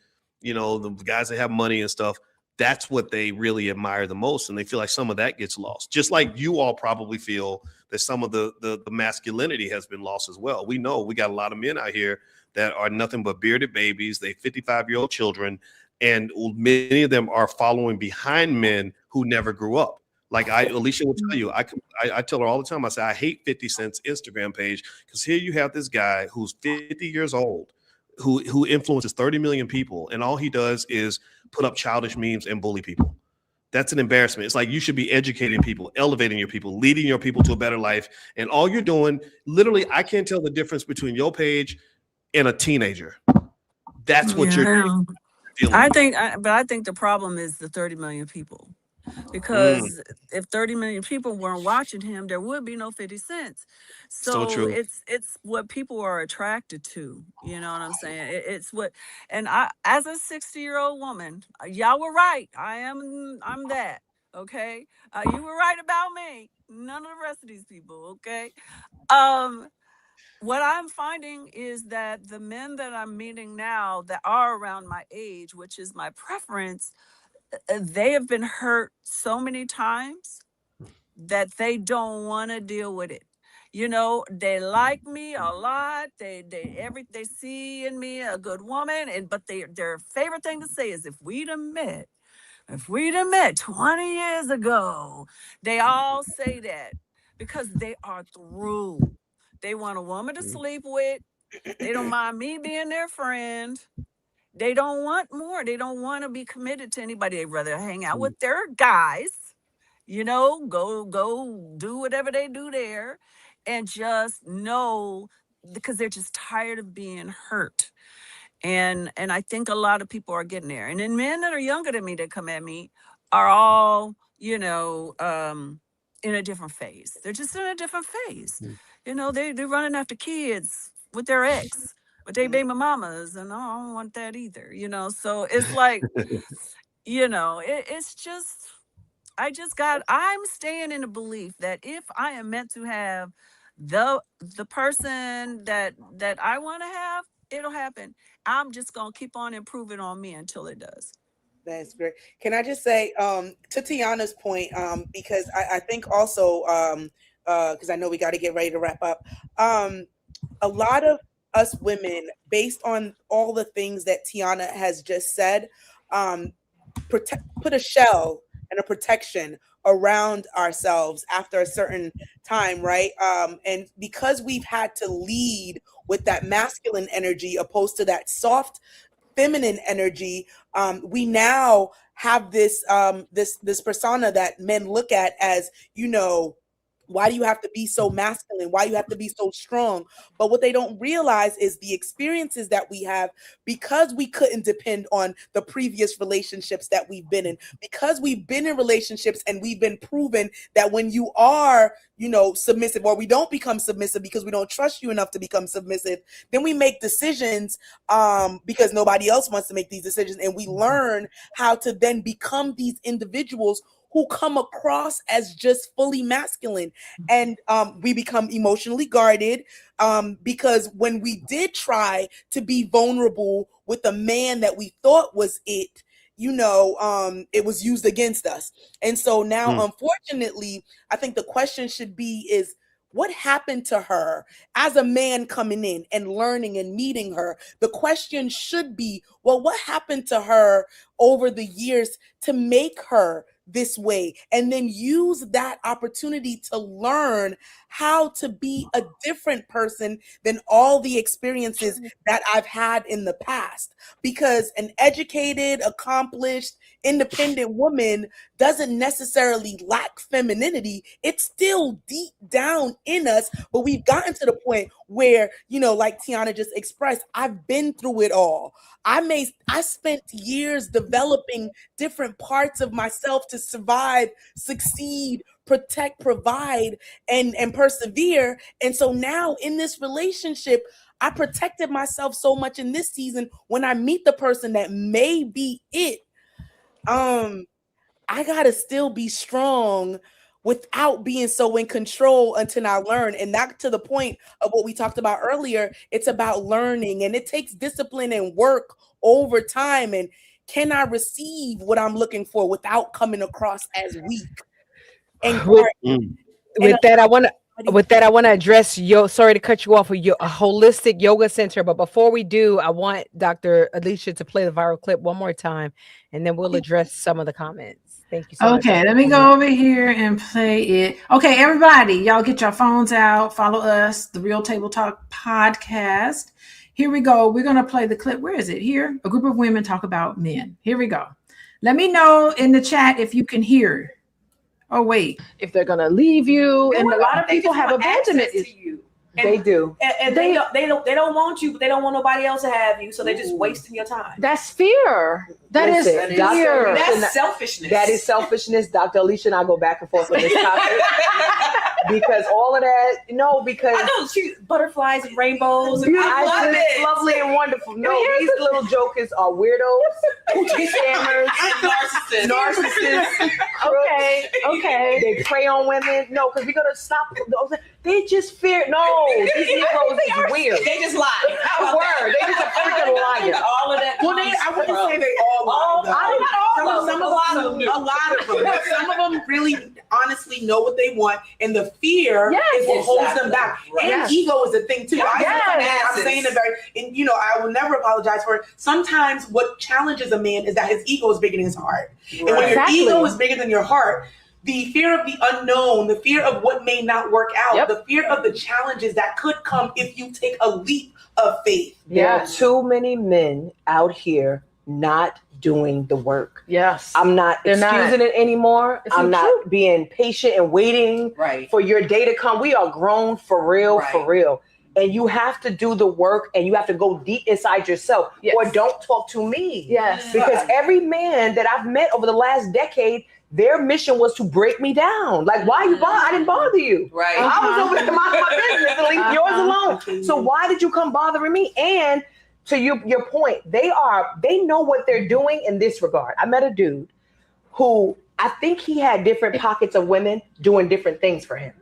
the guys that have money and stuff, that's what they really admire the most. And they feel like some of that gets lost. Just like you all probably feel that some of the masculinity has been lost as well. We know we got a lot of men out here that are nothing but bearded babies. They 55-year-old children. And many of them are following behind men who never grew up. Like Alicia will tell you, I tell her all the time, I say, I hate 50 Cent's Instagram page, because here you have this guy who's 50 years old, who influences 30 million people. And all he does is put up childish memes and bully people. That's an embarrassment. It's like, you should be educating people, elevating your people, leading your people to a better life. And all you're doing, literally, I can't tell the difference between your page and a teenager. That's what you're doing. I think the problem is the 30 million people, because if 30 million people weren't watching him, there would be no 50 cents. So true. It's what people are attracted to. You know what I'm saying? It's what, and I, as a 60-year-old woman, y'all were right. I'm that. Okay. You were right about me. None of the rest of these people. Okay. What I'm finding is that the men that I'm meeting now that are around my age, which is my preference, they have been hurt so many times that they don't want to deal with it. They like me a lot. They see in me a good woman, but their favorite thing to say is, if we'd have met 20 years ago. They all say that because they are through. They want a woman to sleep with. They don't mind me being their friend. They don't want more. They don't want to be committed to anybody. They'd rather hang out with their guys, go do whatever they do there, and just know, because they're just tired of being hurt. And I think a lot of people are getting there. And then men that are younger than me that come at me are all, in a different phase. They're just in a different phase. They're running after kids with their ex, with their baby mamas, and I don't want that either. So it's like, it's just, I'm staying in the belief that if I am meant to have the person that I want to have, it'll happen. I'm just gonna keep on improving on me until it does. That's great. Can I just say, to Tiana's point, because I think also, because I know we got to get ready to wrap up. A lot of us women, based on all the things that Tiana has just said, put a shell and a protection around ourselves after a certain time, right? And because we've had to lead with that masculine energy opposed to that soft feminine energy, we now have this this persona that men look at as, why do you have to be so masculine? Why do you have to be so strong? But what they don't realize is the experiences that we have, because we couldn't depend on the previous relationships that we've been in, because we've been in relationships and we've been proven that when you are, submissive, or we don't become submissive because we don't trust you enough to become submissive, then we make decisions because nobody else wants to make these decisions. And we learn how to then become these individuals who come across as just fully masculine. And we become emotionally guarded because when we did try to be vulnerable with a man that we thought was it, it was used against us. And so now, unfortunately, I think the question should be is, what happened to her as a man coming in and learning and meeting her? The question should be, well, what happened to her over the years to make her this way? And then use that opportunity to learn how to be a different person than all the experiences that I've had in the past. Because an educated, accomplished, independent woman doesn't necessarily lack femininity. It's still deep down in us, but we've gotten to the point where, like Tiana just expressed, I've been through it all. I spent years developing different parts of myself to survive, succeed, protect, provide, and persevere. And so now in this relationship, I protected myself so much in this season. When I meet the person that may be it, I gotta still be strong without being so in control until I learn. And that, to the point of what we talked about earlier, it's about learning, and it takes discipline and work over time. And can I receive what I'm looking for without coming across as weak? And with that, I want to address sorry to cut you off, a holistic yoga center. But before we do, I want Dr. Alicia to play the viral clip one more time, and then we'll address some of the comments. Thank you so much. Okay, let me go over here and play it. Okay, everybody, y'all get your phones out. Follow us, the Real Table Talk podcast. Here we go. We're going to play the clip. Where is it? Here. A group of women talk about men. Here we go. Let me know in the chat if you can hear. Oh, wait. If they're going to leave you, and a lot of people have abandonment. They do. And they don't want you, but they don't want nobody else to have you, so they're just wasting your time. That's fear. That is fear. That's selfishness. That is selfishness. Dr. Alicia and I go back and forth on this topic because all of that, because I know butterflies and rainbows. And I love it. Lovely and wonderful. No, these little jokers are weirdos, scammers, narcissists. Okay. They prey on women. No, because we're gonna stop. They just fear. No, these Negroes is weird. They just lie. Word. They just a freaking liar. All of that. Well, I wouldn't say they all lie. A lot of them. Some of them really honestly know what they want, and the fear is what holds them back. Right. And ego is a thing too. I'm saying it and I will never apologize for it. Sometimes what challenges a man is that his ego is bigger than his heart. Right. And when your ego is bigger than your heart, the fear of the unknown, the fear of what may not work out, the fear of the challenges that could come if you take a leap of faith. There are too many men out here not doing the work. Yes. I'm not excusing it anymore. I'm not being patient and waiting for your day to come. We are grown for real, for real. And you have to do the work, and you have to go deep inside yourself, or don't talk to me. Yes. Because every man that I've met over the last decade, their mission was to break me down. Like, why you bother? I didn't bother you. Right. I was over there minding my business and leave yours alone. So why did you come bothering me? And to your point, they know what they're doing in this regard. I met a dude who I think he had different pockets of women doing different things for him.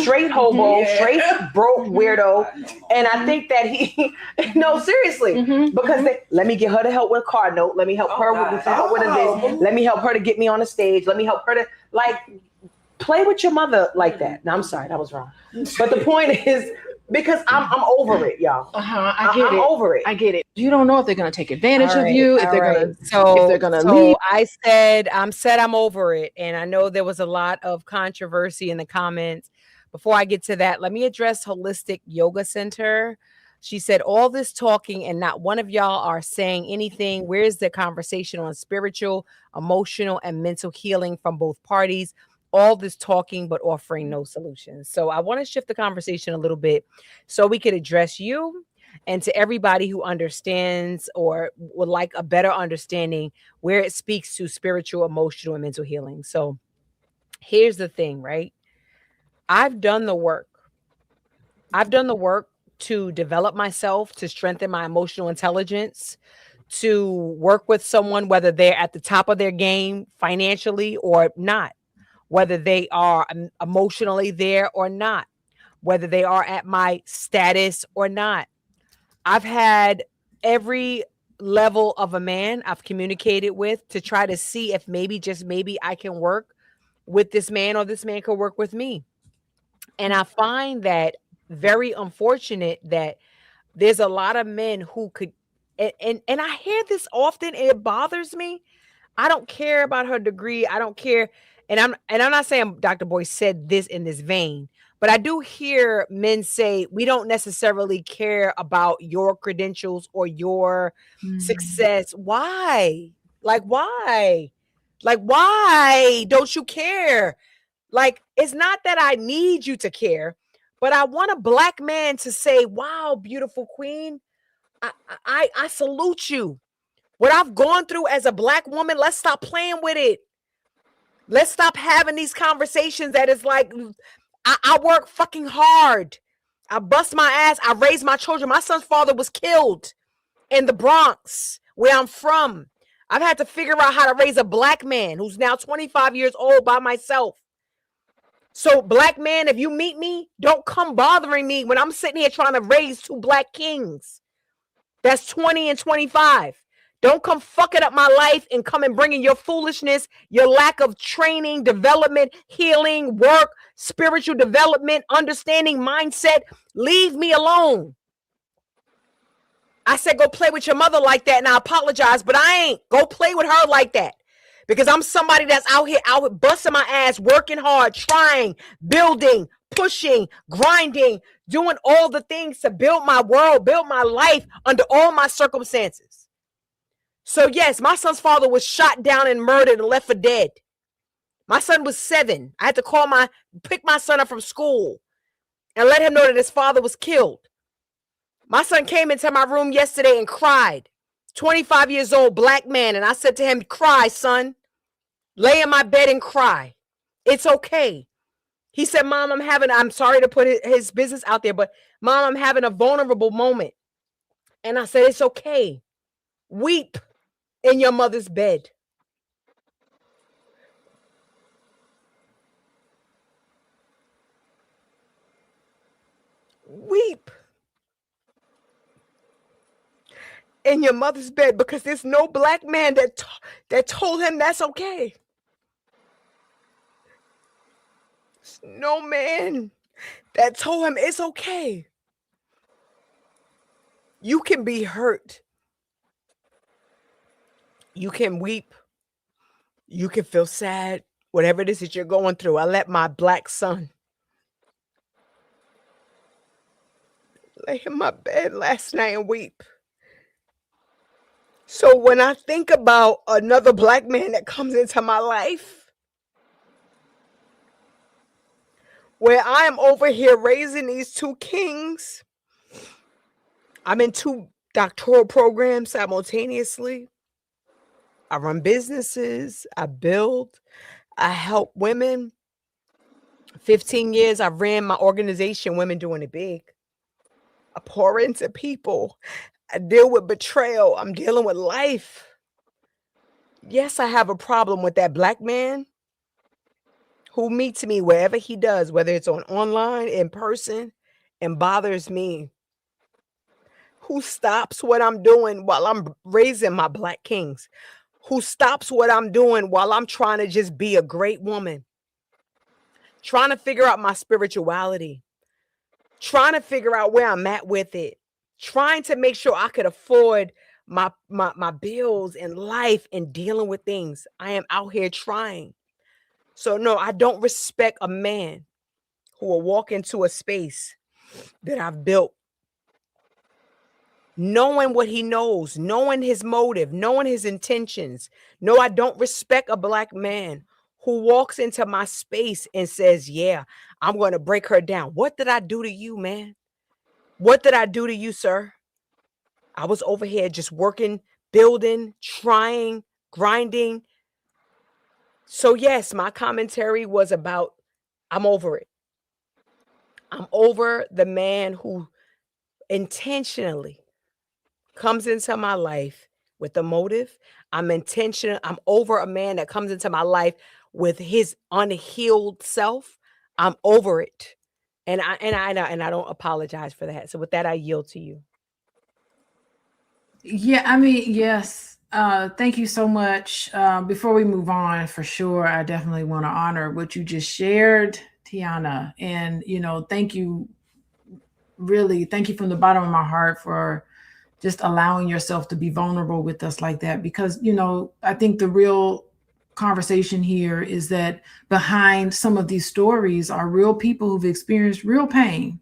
Straight hobo, straight broke weirdo. And I think that he, no, seriously, because let me get her to help with a car note. Let me help her with this. Let me help her to get me on the stage. Let me help her to, like, play with your mother like that. No, I'm sorry, that was wrong. But the point is, because I'm over it, y'all. I'm over it. I get it. You don't know if they're going to take advantage of you, if they're going to leave. I said I'm over it, and I know there was a lot of controversy in the comments. Before I get to that, let me address Holistic Yoga Center. She said, all this talking and not one of y'all are saying anything. Where's the conversation on spiritual, emotional, and mental healing from both parties? All this talking, but offering no solutions. So I want to shift the conversation a little bit so we could address you, and to everybody who understands or would like a better understanding where it speaks to spiritual, emotional, and mental healing. So here's the thing, right? I've done the work. I've done the work to develop myself, to strengthen my emotional intelligence, to work with someone, whether they're at the top of their game financially or not, whether they are emotionally there or not, whether they are at my status or not. I've had every level of a man I've communicated with to try to see if maybe, just maybe, I can work with this man or this man could work with me. And I find that very unfortunate that there's a lot of men who could, and I hear this often, and it bothers me. I don't care about her degree. I don't care. And I'm not saying Dr. Boy said this in this vein, but I do hear men say, we don't necessarily care about your credentials or your success. Why? Like, why? Like, why don't you care? Like, it's not that I need you to care, but I want a Black man to say, wow, beautiful queen, I salute you. What I've gone through as a Black woman, let's stop playing with it. Let's stop having these conversations that is like, I work fucking hard. I bust my ass. I raised my children. My son's father was killed in the Bronx, where I'm from. I've had to figure out how to raise a Black man who's now 25 years old by myself. So, Black man, if you meet me, don't come bothering me when I'm sitting here trying to raise two Black kings. That's 20 and 25. Don't come fucking up my life and come and bringing your foolishness, your lack of training, development, healing, work, spiritual development, understanding, mindset. Leave me alone. I said, go play with your mother like that, and I apologize, but I ain't. Go play with her like that. Because I'm somebody that's out here busting my ass, working hard, trying, building, pushing, grinding, doing all the things to build my world, build my life under all my circumstances. So yes, my son's father was shot down and murdered and left for dead. My son was 7. I had to pick my son up from school and let him know that his father was killed. My son came into my room yesterday and cried. 25 years old, Black man. And I said to him, cry, son. Lay in my bed and cry. It's okay. He said, Mom, I'm sorry to put his business out there, but Mom, I'm having a vulnerable moment. And I said, it's okay. Weep in your mother's bed. Weep in your mother's bed, because there's no Black man that told him that's okay. There's no man that told him it's okay. You can be hurt. You can weep. You can feel sad. Whatever it is that you're going through. I let my Black son lay in my bed last night and weep. So when I think about another Black man that comes into my life, where I am over here raising these two kings, I'm in 2 doctoral programs simultaneously. I run businesses, I build, I help women. 15 years I ran my organization, Women Doing It Big. I pour into people. I deal with betrayal. I'm dealing with life. Yes, I have a problem with that Black man, who meets me wherever he does, whether it's online, in person, and bothers me, who stops what I'm doing while I'm raising my Black kings, who stops what I'm doing while I'm trying to just be a great woman, trying to figure out my spirituality, trying to figure out where I'm at with it, trying to make sure I could afford my bills in life and dealing with things. I am out here trying. So no, I don't respect a man who will walk into a space that I've built, knowing what he knows, knowing his motive, knowing his intentions. No, I don't respect a Black man who walks into my space and says, yeah, I'm going to break her down. What did I do to you, man? What did I do to you, sir? I was over here just working, building, trying, grinding. So yes, my commentary was about, I'm over it. I'm over the man who intentionally comes into my life with a motive. I'm over a man that comes into my life with his unhealed self. I'm over it. And I don't apologize for that. So with that, I yield to you. Yeah, I mean, yes. Thank you so much. Before we move on, for sure, I definitely want to honor what you just shared, Tiana. And, thank you, really, thank you from the bottom of my heart for just allowing yourself to be vulnerable with us like that. Because, I think the real conversation here is that behind some of these stories are real people who've experienced real pain.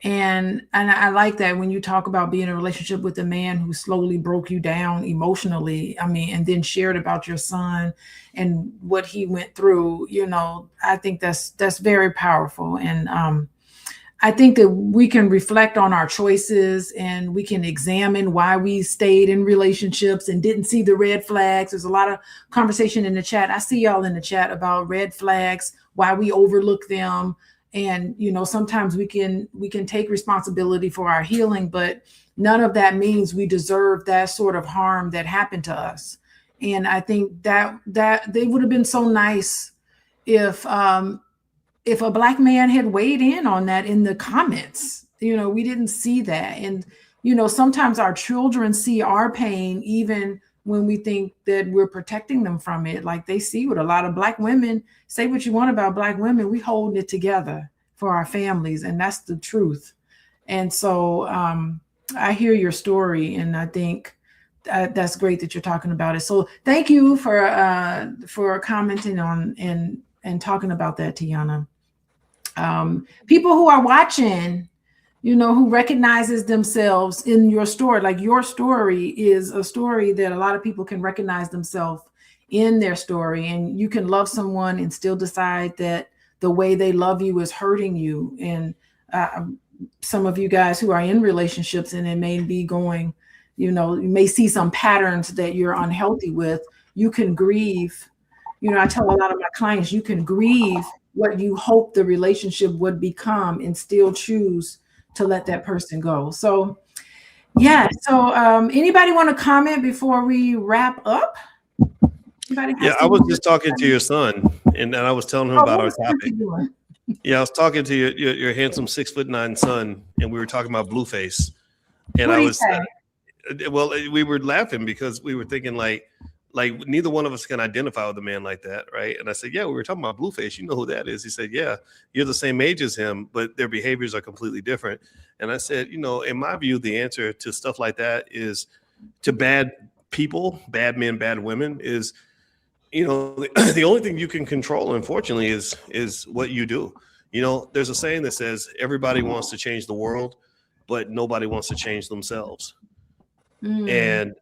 And I like that when you talk about being in a relationship with a man who slowly broke you down emotionally, and then shared about your son and what he went through, I think that's very powerful. And I think that we can reflect on our choices and we can examine why we stayed in relationships and didn't see the red flags. There's a lot of conversation in the chat. I see y'all in the chat about red flags, why we overlook them. And, sometimes we can take responsibility for our healing, but none of that means we deserve that sort of harm that happened to us. And I think that they would have been so nice if a Black man had weighed in on that in the comments. We didn't see that. And, sometimes our children see our pain even when we think that we're protecting them from it. Like they see what a lot of Black women, say what you want about Black women, we hold it together for our families. And that's the truth. And so I hear your story, and I think that's great that you're talking about it. So thank you for commenting on and talking about that, Tiana. People who are watching, who recognizes themselves in your story, like your story is a story that a lot of people can recognize themselves in their story. And you can love someone and still decide that the way they love you is hurting you. And some of you guys who are in relationships and it may be going, you may see some patterns that you're unhealthy with. You can grieve. I tell a lot of my clients, you can grieve what you hope the relationship would become and still choose to let that person go. So, yeah. So anybody want to comment before we wrap up? Yeah, I was just talking to your son, and I was telling him about our topic. Yeah, I was talking to your handsome 6'9" son, and we were talking about Blueface. And what I do was, well, we were laughing because we were thinking like neither one of us can identify with a man like that, right? And I said, yeah, we were talking about Blueface. You know who that is? He said, yeah, you're the same age as him, but their behaviors are completely different. And I said, in my view, the answer to stuff like that is, to bad people, bad men, bad women, is, the only thing you can control, unfortunately, is what you do. There's a saying that says everybody wants to change the world, but nobody wants to change themselves. And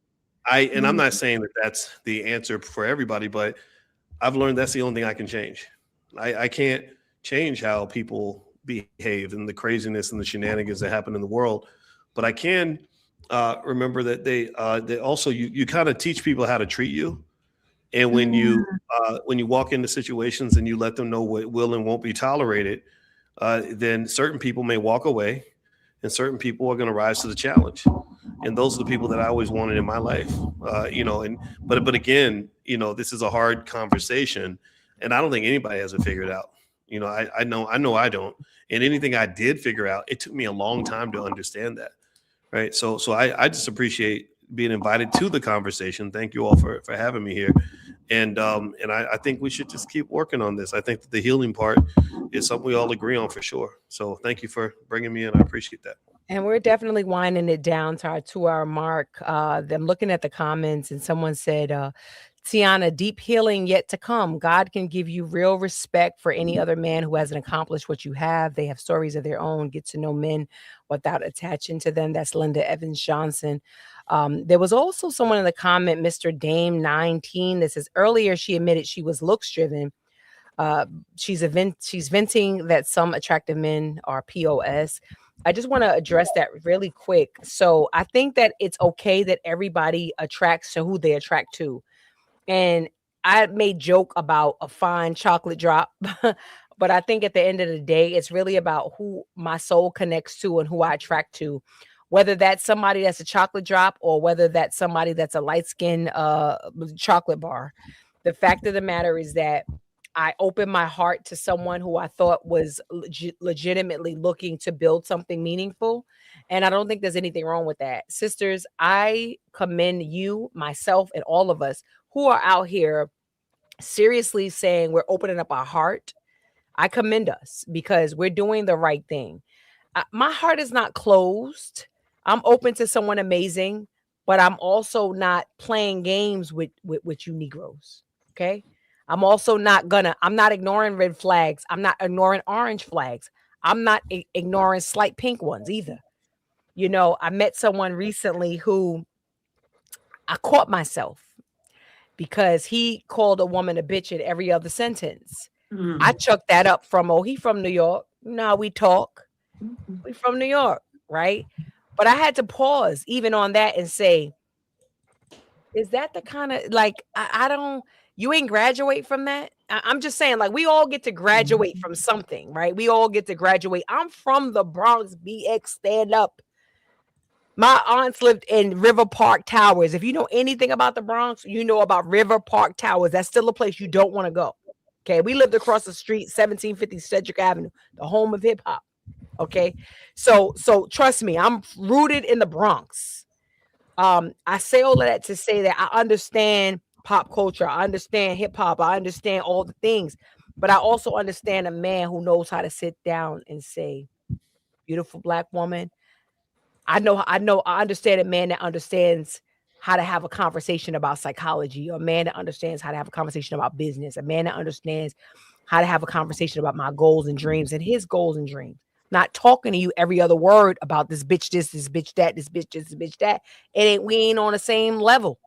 I'm not saying that that's the answer for everybody, but I've learned that's the only thing I can change. I can't change how people behave and the craziness and the shenanigans that happen in the world, but I can remember that they also you kind of teach people how to treat you. And when you walk into situations and you let them know what will and won't be tolerated, then certain people may walk away, and certain people are going to rise to the challenge. And those are the people that I always wanted in my life, but again, this is a hard conversation, And I don't think anybody has it figured out. You know, I know I don't. And anything I did figure out, it took me a long time to understand that. Right. So I just appreciate being invited to the conversation. Thank you all for having me here. And I think we should just keep working on this. I think that the healing part is something we all agree on for sure. So thank you for bringing me in. I appreciate that. And we're definitely winding it down to our 2-hour mark. I'm looking at the comments, and someone said, Tiana, deep healing yet to come. God can give you real respect for any other man who hasn't accomplished what you have. They have stories of their own. Get to know men without attaching to them. That's Linda Evans Johnson. There was also someone in the comment, Mr. Dame 19, that says earlier she admitted she was looks driven. She's venting that some attractive men are POS. I just want to address that really quick. So I think that it's okay that everybody attracts to who they attract to. And I made joke about a fine chocolate drop, but I think at the end of the day, it's really about who my soul connects to and who I attract to, whether that's somebody that's a chocolate drop or whether that's somebody that's a light-skinned chocolate bar. The fact of the matter is that I opened my heart to someone who I thought was legitimately looking to build something meaningful. And I don't think there's anything wrong with that. Sisters, I commend you, myself, and all of us who are out here seriously saying we're opening up our heart. I commend us because we're doing the right thing. My heart is not closed. I'm open to someone amazing, but I'm also not playing games with you Negroes. Okay. I'm also I'm not ignoring red flags. I'm not ignoring orange flags. I'm not ignoring slight pink ones either. You know, I met someone recently who I caught myself because he called a woman a bitch in every other sentence. I chucked that up from, he from New York. No, we talk. We from New York, right? But I had to pause even on that and say, is that the kind of, like, I don't, you ain't graduate from that? I'm just saying, like, we all get to graduate from something, right? We all get to graduate. I'm from the Bronx, BX, stand up. My aunts lived in River Park Towers. If you know anything about the Bronx, you know about River Park Towers. That's still a place you don't want to go. Okay, we lived across the street, 1750 Cedric Avenue, the home of hip hop. Okay, so trust me, I'm rooted in the Bronx. I say all of that to say that I understand pop culture, I understand hip hop, I understand all the things, but I also understand a man who knows how to sit down and say, beautiful black woman. I understand a man that understands how to have a conversation about psychology, or a man that understands how to have a conversation about business, a man that understands how to have a conversation about my goals and dreams and his goals and dreams. Not talking to you every other word about this bitch this bitch that, this bitch this bitch that. We ain't on the same level.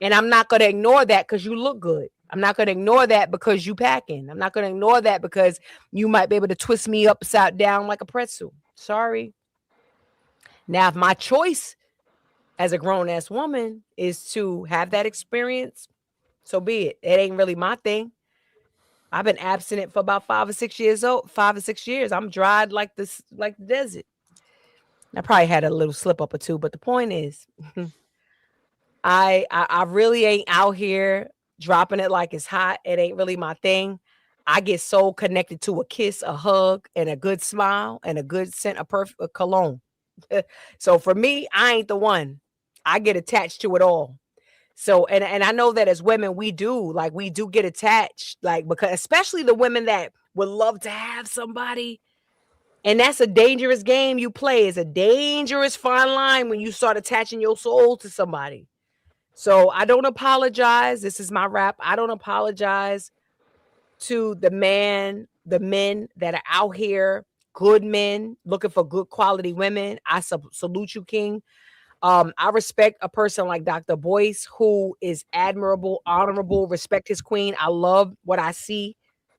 And I'm not going to ignore that because you look good. I'm not going to ignore that because you packing. I'm not going to ignore that because you might be able to twist me upside down like a pretzel. Sorry. Now, if my choice as a grown-ass woman is to have that experience, so be it. It ain't really my thing. I've been abstinent for about 5 or 6 years. I'm dried like the desert. I probably had a little slip up or two, but the point is, I really ain't out here dropping it like it's hot. It ain't really my thing. I get so connected to a kiss, a hug, and a good smile, and a good scent of cologne. So for me, I ain't the one. I get attached to it all. So, and I know that as women, we do get attached, like, because especially the women that would love to have somebody. And that's a dangerous game you play. It's a dangerous fine line when you start attaching your soul to somebody. So I don't apologize. This is my rap. I don't apologize to the men that are out here, good men looking for good quality women. I salute you, King. I respect a person like Dr. Boyce, who is admirable, honorable, respect his queen. I love what I see.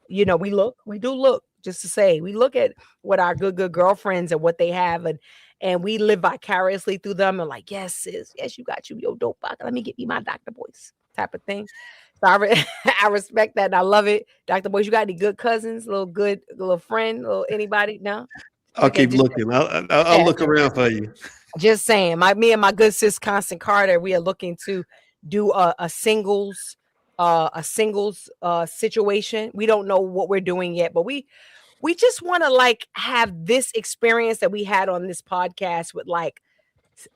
You know, we do look, just to say, we look at what our good girlfriends and what they have, and we live vicariously through them, and like, yes, sis, yes, you got your dope box. Let me get me my Dr. Boyce type of thing. So I respect that, and I love it. Dr. Boyce, you got any good cousins, little friend, little anybody? No? I'll keep looking. I'll look around for you. Just saying, me and my good sis Constant Carter, we are looking to do a singles a singles situation. We don't know what we're doing yet, but we just want to like have this experience that we had on this podcast with like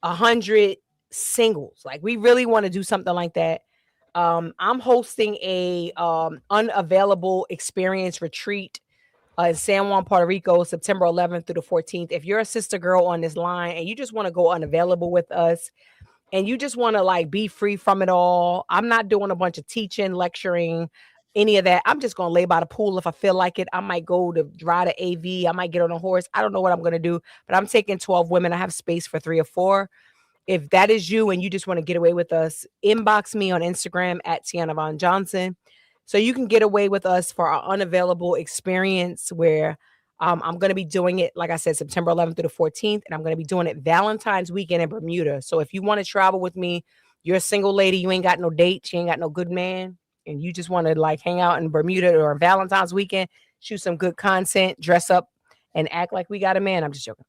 100 singles. Like we really want to do something like that. I'm hosting a unavailable experience retreat in San Juan, Puerto Rico, September 11th through the 14th. If you're a sister girl on this line and you just want to go unavailable with us and you just want to like be free from it all, I'm not doing a bunch of teaching, lecturing, any of that. I'm just going to lay by the pool if I feel like it. I might go to ride an AV. I might get on a horse. I don't know what I'm going to do, but I'm taking 12 women. I have space for 3 or 4. If that is you and you just want to get away with us, inbox me on Instagram at Tiana Von Johnson. So you can get away with us for our unavailable experience where I'm going to be doing it, like I said, September 11th through the 14th. And I'm going to be doing it Valentine's weekend in Bermuda. So if you want to travel with me, you're a single lady, you ain't got no date, you ain't got no good man, and you just want to like hang out in Bermuda or Valentine's weekend, shoot some good content, dress up and act like we got a man. I'm just joking.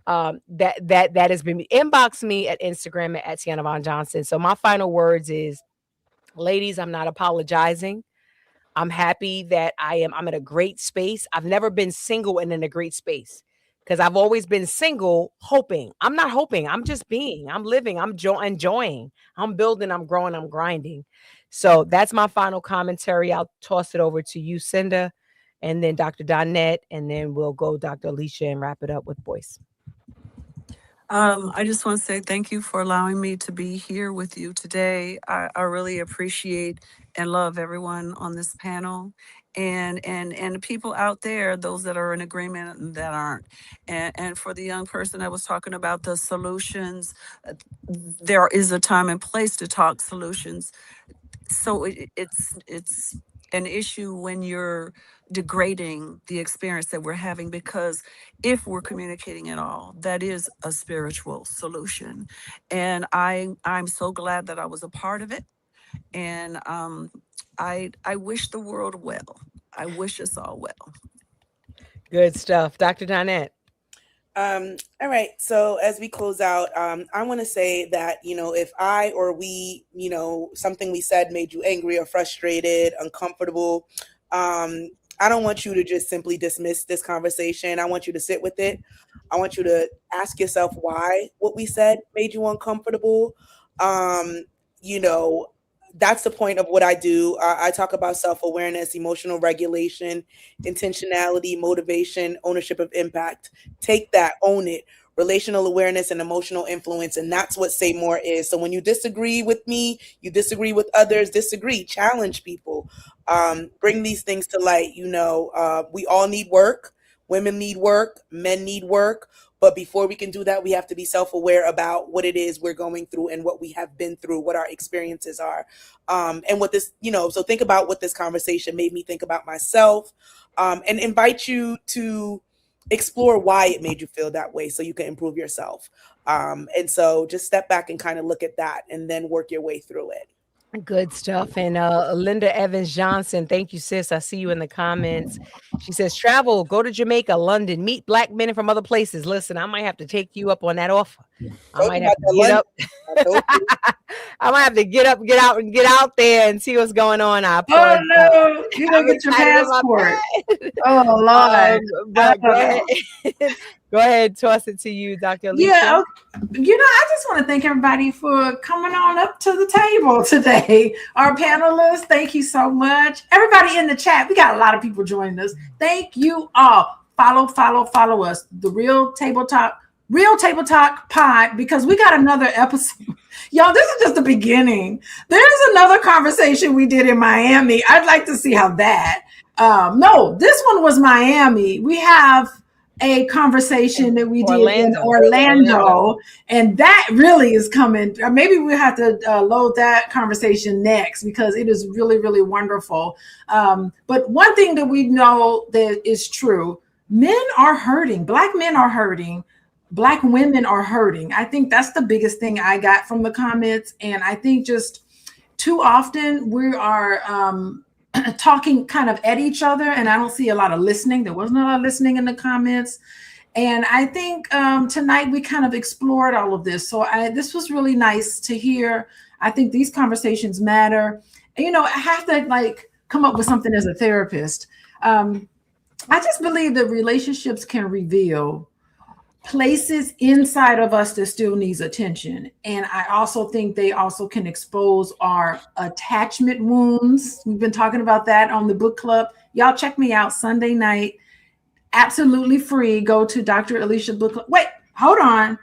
That has been inbox me at Instagram at Tiana Von Johnson. So my final words is, ladies, I'm not apologizing. I'm happy that I'm in a great space. I've never been single and in a great space because I've always been single hoping. I'm not hoping. I'm just being. I'm living. I'm enjoying. I'm building. I'm growing. I'm grinding. So that's my final commentary. I'll toss it over to you, Cinda, and then Dr. Donette, and then we'll go Dr. Alicia and wrap it up with Boyce. I just want to say thank you for allowing me to be here with you today. I really appreciate and love everyone on this panel and the people out there, those that are in agreement and that aren't. And for the young person that was talking about the solutions, there is a time and place to talk solutions. So it's an issue when you're degrading the experience that we're having, because if we're communicating at all, that is a spiritual solution. And I'm so glad that I was a part of it. And I wish the world well. I wish us all well. Good stuff. Dr. Donette. All right. So as we close out, I want to say that, if I or we, something we said made you angry or frustrated, uncomfortable, I don't want you to just simply dismiss this conversation. I want you to sit with it. I want you to ask yourself why what we said made you uncomfortable. That's the point of what I do. I talk about self-awareness, emotional regulation, intentionality, motivation, ownership of impact. Take that, own it. Relational awareness and emotional influence. And that's what Say More is. So when you disagree with me, you disagree with others, challenge people, bring these things to light. We all need work. Women need work. Men need work. But before we can do that, we have to be self-aware about what it is we're going through and what we have been through, what our experiences are. And what this, so think about what this conversation made me think about myself, and invite you to explore why it made you feel that way so you can improve yourself. And so just step back and kind of look at that and then work your way through it. Good stuff. And Linda Evans Johnson, thank you, sis. I see you in the comments. She says, travel, go to Jamaica, London, meet Black men from other places. Listen, I might have to take you up on that offer. I might have to get up. I might have to get out there and see what's going on. Oh no, you don't get your passport. Oh Lord. But go ahead, toss it to you, Dr. Alicia. Yeah, I just want to thank everybody for coming on up to the table today. Our panelists, thank you so much. Everybody in the chat, we got a lot of people joining us. Thank you all. Follow us. The Real Table Talk Pod, because we got another episode. Y'all, this is just the beginning. There's another conversation we did in Miami. I'd like to see how that. No, this one was Miami. We have a conversation that we did in Orlando, and that really is coming. Maybe we'll have to load that conversation next, because it is really, really wonderful. But one thing that we know that is true, men are hurting. Black men are hurting. Black women are hurting. I think that's the biggest thing I got from the comments. And I think just too often we are talking kind of at each other, and I don't see a lot of listening. There wasn't a lot of listening in the comments. And I think tonight we kind of explored all of this. So this was really nice to hear. I think these conversations matter. I have to like come up with something as a therapist. I just believe that relationships can reveal places inside of us that still needs attention. And I also think they also can expose our attachment wounds. We've been talking about that on the book club. Y'all check me out Sunday night, absolutely free. Go to Dr. Alicia Book Club. Wait, hold on.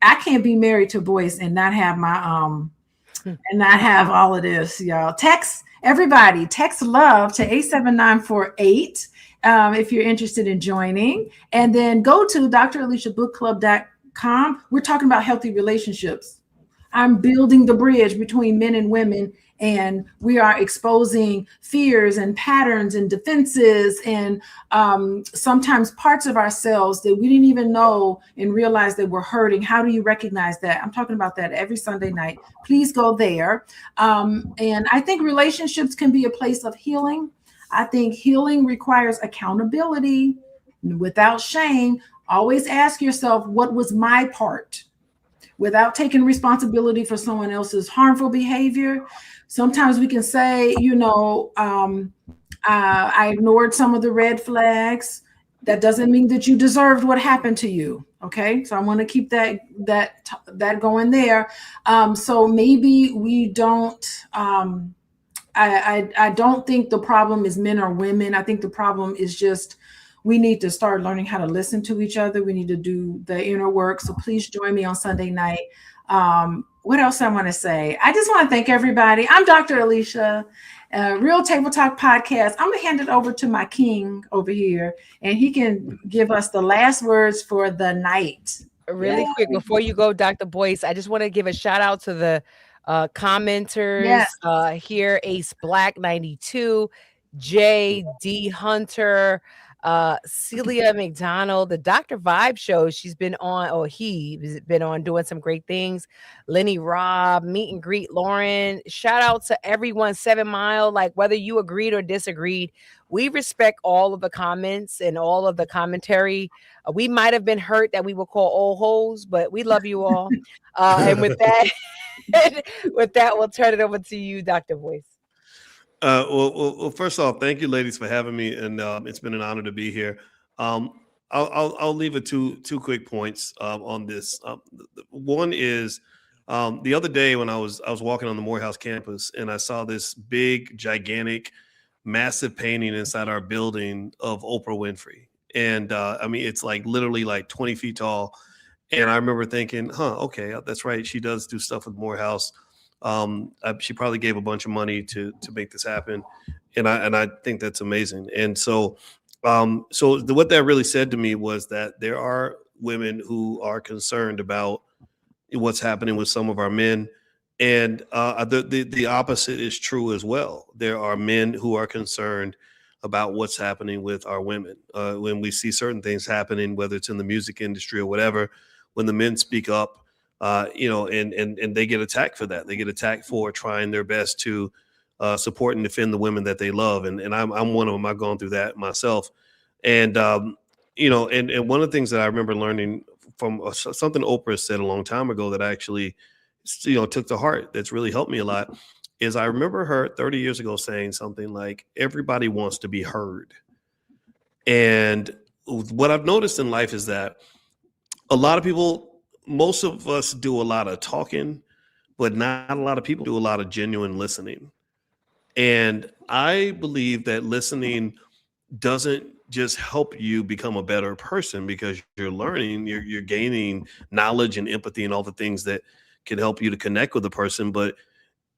I can't be married to Boyce and not have my and not have all of this, y'all. Text everybody, text love to 87948 if you're interested in joining. And then go to draliciabookclub.com. We're talking about healthy relationships. I'm building the bridge between men and women, and we are exposing fears and patterns and defenses and sometimes parts of ourselves that we didn't even know and realize that we're hurting. How do you recognize that? I'm talking about that every Sunday night. Please go there. And I think relationships can be a place of healing. I think healing requires accountability without shame. Always ask yourself, what was my part? Without taking responsibility for someone else's harmful behavior. Sometimes we can say, I ignored some of the red flags. That doesn't mean that you deserved what happened to you. Okay, so I want to keep that going there. So maybe we don't. I don't think the problem is men or women. I think the problem is just we need to start learning how to listen to each other. We need to do the inner work. So please join me on Sunday night. What else I want to say? I just want to thank everybody. I'm Dr. Alicia, Real Table Talk Podcast. I'm going to hand it over to my king over here, and he can give us the last words for the night. Really quick, before you go, Dr. Boyce, I just want to give a shout out to the commenters here. Ace Black 92, J.D. Hunter, Celia McDonald, the Dr. Vibe show. She's been on, or he's been on doing some great things. Lenny Robb, Meet and Greet Lauren. Shout out to everyone, 7 Mile. Like, whether you agreed or disagreed, we respect all of the comments and all of the commentary. We might have been hurt that we were called old hoes, but we love you all. And with that, we'll turn it over to you, Dr. Boyce. Well, first off, thank you, ladies, for having me, and it's been an honor to be here. I'll leave it two quick points on this. One is the other day when I was walking on the Morehouse campus, and I saw this big, gigantic, massive painting inside our building of Oprah Winfrey, and I mean it's like literally like 20 feet tall. And I remember thinking, okay, that's right, she does do stuff with Morehouse. She probably gave a bunch of money to make this happen, and I think that's amazing. And so what that really said to me was that there are women who are concerned about what's happening with some of our men, and the opposite is true as well. There are men who are concerned about what's happening with our women. When we see certain things happening, whether it's in the music industry or whatever, when the men speak up, and they get attacked for that. They get attacked for trying their best to support and defend the women that they love. And I'm one of them. I've gone through that myself. And, and one of the things that I remember learning from something Oprah said a long time ago that I actually, took to heart, that's really helped me a lot, is I remember her 30 years ago saying something like, everybody wants to be heard. And what I've noticed in life is that a lot of people, most of us do a lot of talking, but not a lot of people do a lot of genuine listening. And I believe that listening doesn't just help you become a better person because you're learning, you're gaining knowledge and empathy and all the things that can help you to connect with the person, but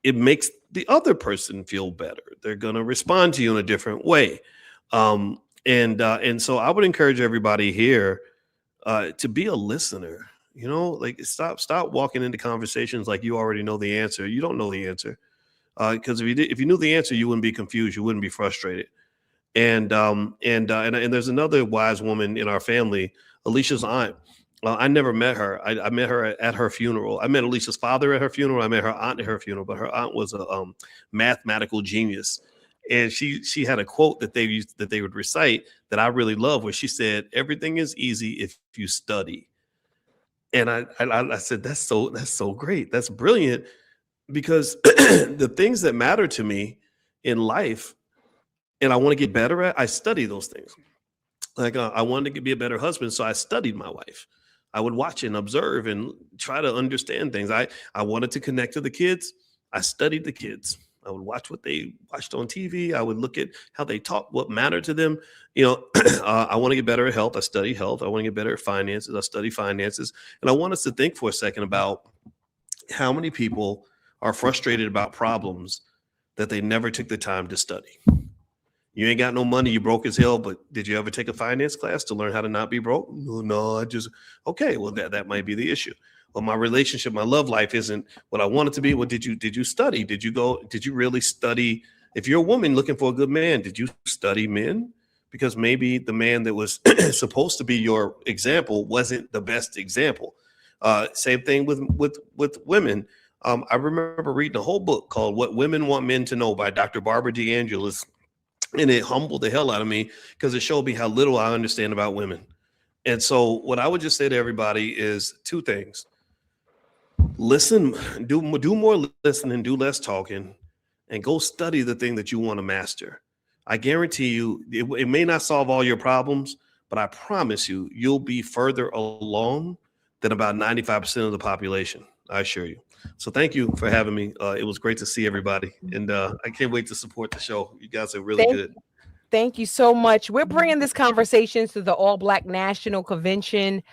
it makes the other person feel better. They're going to respond to you in a different way. And so I would encourage everybody here to be a listener. Like stop walking into conversations like you already know the answer. You don't know the answer, because if you knew the answer, you wouldn't be confused. You wouldn't be frustrated. And there's another wise woman in our family, Alicia's aunt. I never met her. I met her at her funeral. I met Alicia's father at her funeral. I met her aunt at her funeral. But her aunt was a mathematical genius, and she had a quote that they would recite that I really love, where she said, "Everything is easy if you study." And I said, that's so great. That's brilliant, because the things that matter to me in life and I want to get better at, I study those things. Like I wanted to be a better husband, so I studied my wife. I would watch and observe and try to understand things. I wanted to connect to the kids. I studied the kids. I would watch what they watched on TV. I would look at how they talk, what mattered to them. I want to get better at health. I study health. I want to get better at finances. I study finances. And I want us to think for a second about how many people are frustrated about problems that they never took the time to study. You ain't got no money, you broke as hell, but did you ever take a finance class to learn how to not be broke? No, okay, well, that might be the issue. Well, my relationship, my love life isn't what I want it to be. Well, did you study? Did you really study? If you're a woman looking for a good man, did you study men? Because maybe the man that was supposed to be your example wasn't the best example. Same thing with women. I remember reading a whole book called What Women Want Men to Know by Dr. Barbara DeAngelis. And it humbled the hell out of me because it showed me how little I understand about women. And so what I would just say to everybody is two things. Listen, do more listening, do less talking, and go study the thing that you want to master. I guarantee you, it may not solve all your problems, but I promise you, you'll be further along than about 95% of the population. I assure you. So thank you for having me. It was great to see everybody. And I can't wait to support the show. You guys are really good. Thank you so much. We're bringing this conversation to the All Black National Convention.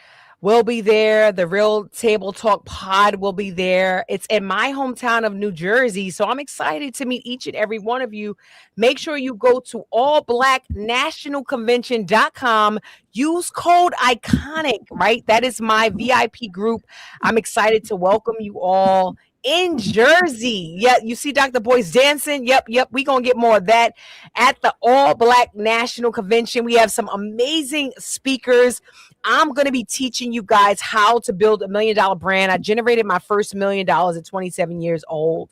We'll be there. The Real Table Talk Pod will be there. It's in my hometown of New Jersey. So I'm excited to meet each and every one of you. Make sure you go to allblacknationalconvention.com. Use code ICONIC, right? That is my VIP group. I'm excited to welcome you all in Jersey. Yeah, you see Dr. Boyce dancing? Yep. We're going to get more of that at the All Black National Convention. We have some amazing speakers. I'm going to be teaching you guys how to build $1 million brand. I generated my first $1 million at 27 years old.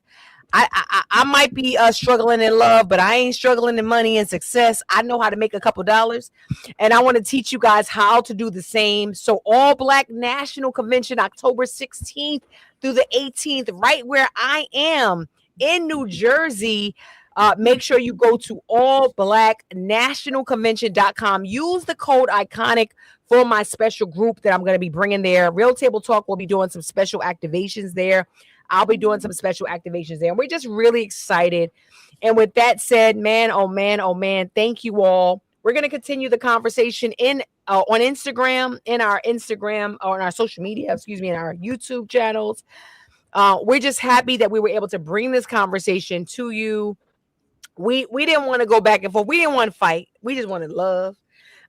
I might be struggling in love, but I ain't struggling in money and success. I know how to make a couple dollars, and I want to teach you guys how to do the same. So All Black National Convention, October 16th through the 18th, right where I am in New Jersey. Make sure you go to allblacknationalconvention.com. Use the code ICONIC for my special group that I'm going to be bringing there. Real Table Talk will be doing some special activations there. I'll be doing some special activations there. And we're just really excited. And with that said, man, oh man, thank you all. We're going to continue the conversation on Instagram, in our Instagram, or in our social media, in our YouTube channels. We're just happy that we were able to bring this conversation to you. We didn't want to go back and forth. We didn't want to fight. We just wanted love.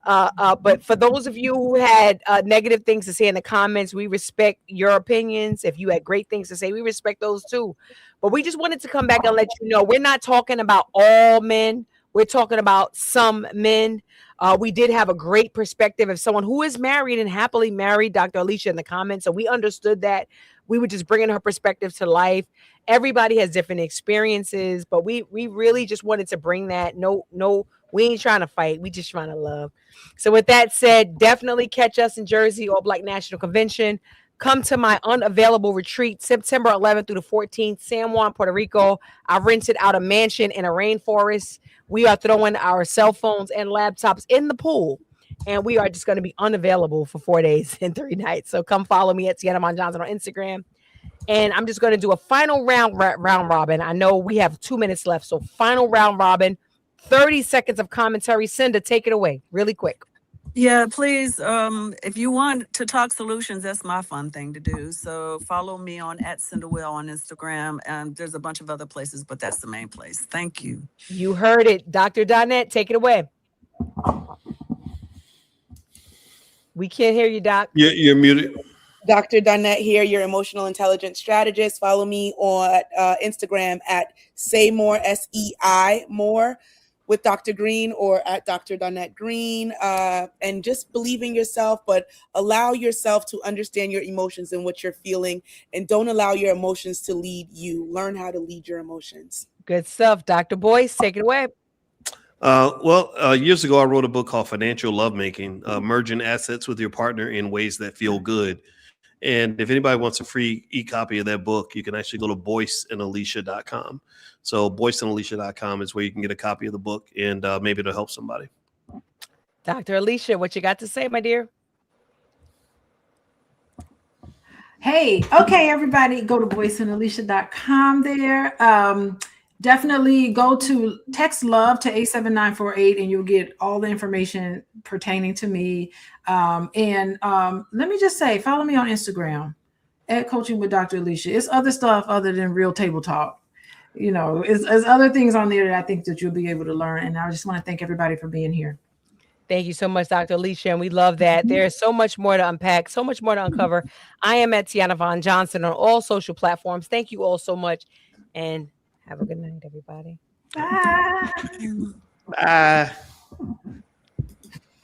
But for those of you who had negative things to say in the comments, we respect your opinions. If you had great things to say, we respect those too. But we just wanted to come back and let you know we're not talking about all men. We're talking about some men. We did have a great perspective of someone who is married and happily married, Dr. Alicia, in the comments. So we understood that. We were just bringing her perspective to life. Everybody has different experiences, but we really just wanted to bring that. No, we ain't trying to fight. We just trying to love. So with that said, definitely catch us in Jersey, All Black National Convention. Come to my unavailable retreat, September 11th through the 14th, San Juan, Puerto Rico. I rented out a mansion in a rainforest. We are throwing our cell phones and laptops in the pool. And we are just going to be unavailable for 4 days and 3 nights. So come follow me at Sienna Mon Johnson on Instagram. And I'm just going to do a final round robin. I know we have 2 minutes left. So final round robin, 30 seconds of commentary. Cinda, take it away really quick. Yeah, please. If you want to talk solutions, that's my fun thing to do. So follow me on @CindaWill on Instagram. And there's a bunch of other places, but that's the main place. Thank you. You heard it. Dr. Donette, take it away. We can't hear you, Doc. You're muted. Dr. Donette here, your emotional intelligence strategist. Follow me on Instagram at Say More, SEI More, with Dr. Green, or at Dr. Donette Green. And just believe in yourself, but allow yourself to understand your emotions and what you're feeling. And don't allow your emotions to lead you. Learn how to lead your emotions. Good stuff. Dr. Boyce, take it away. Years ago, I wrote a book called Financial Lovemaking, merging assets with your partner in ways that feel good. And if anybody wants a free e-copy of that book, you can actually go to boyceandalicia.com. So boyceandalicia.com is where you can get a copy of the book, and maybe it'll help somebody. Dr. Alicia, what you got to say, my dear? Hey, okay, everybody, go to boyceandalicia.com there. Definitely go to text love to 87948 and you'll get all the information pertaining to me. And let me just say, follow me on Instagram at Coaching with Dr. Alicia. It's other stuff other than Real Table Talk. You know, it's other things on there that I think that you'll be able to learn. And I just want to thank everybody for being here. Thank you so much, Dr. Alicia. And we love that. There's so much more to unpack, so much more to uncover. I am at Tiana Von Johnson on all social platforms. Thank you all so much. And have a good night, everybody. Bye. Bye.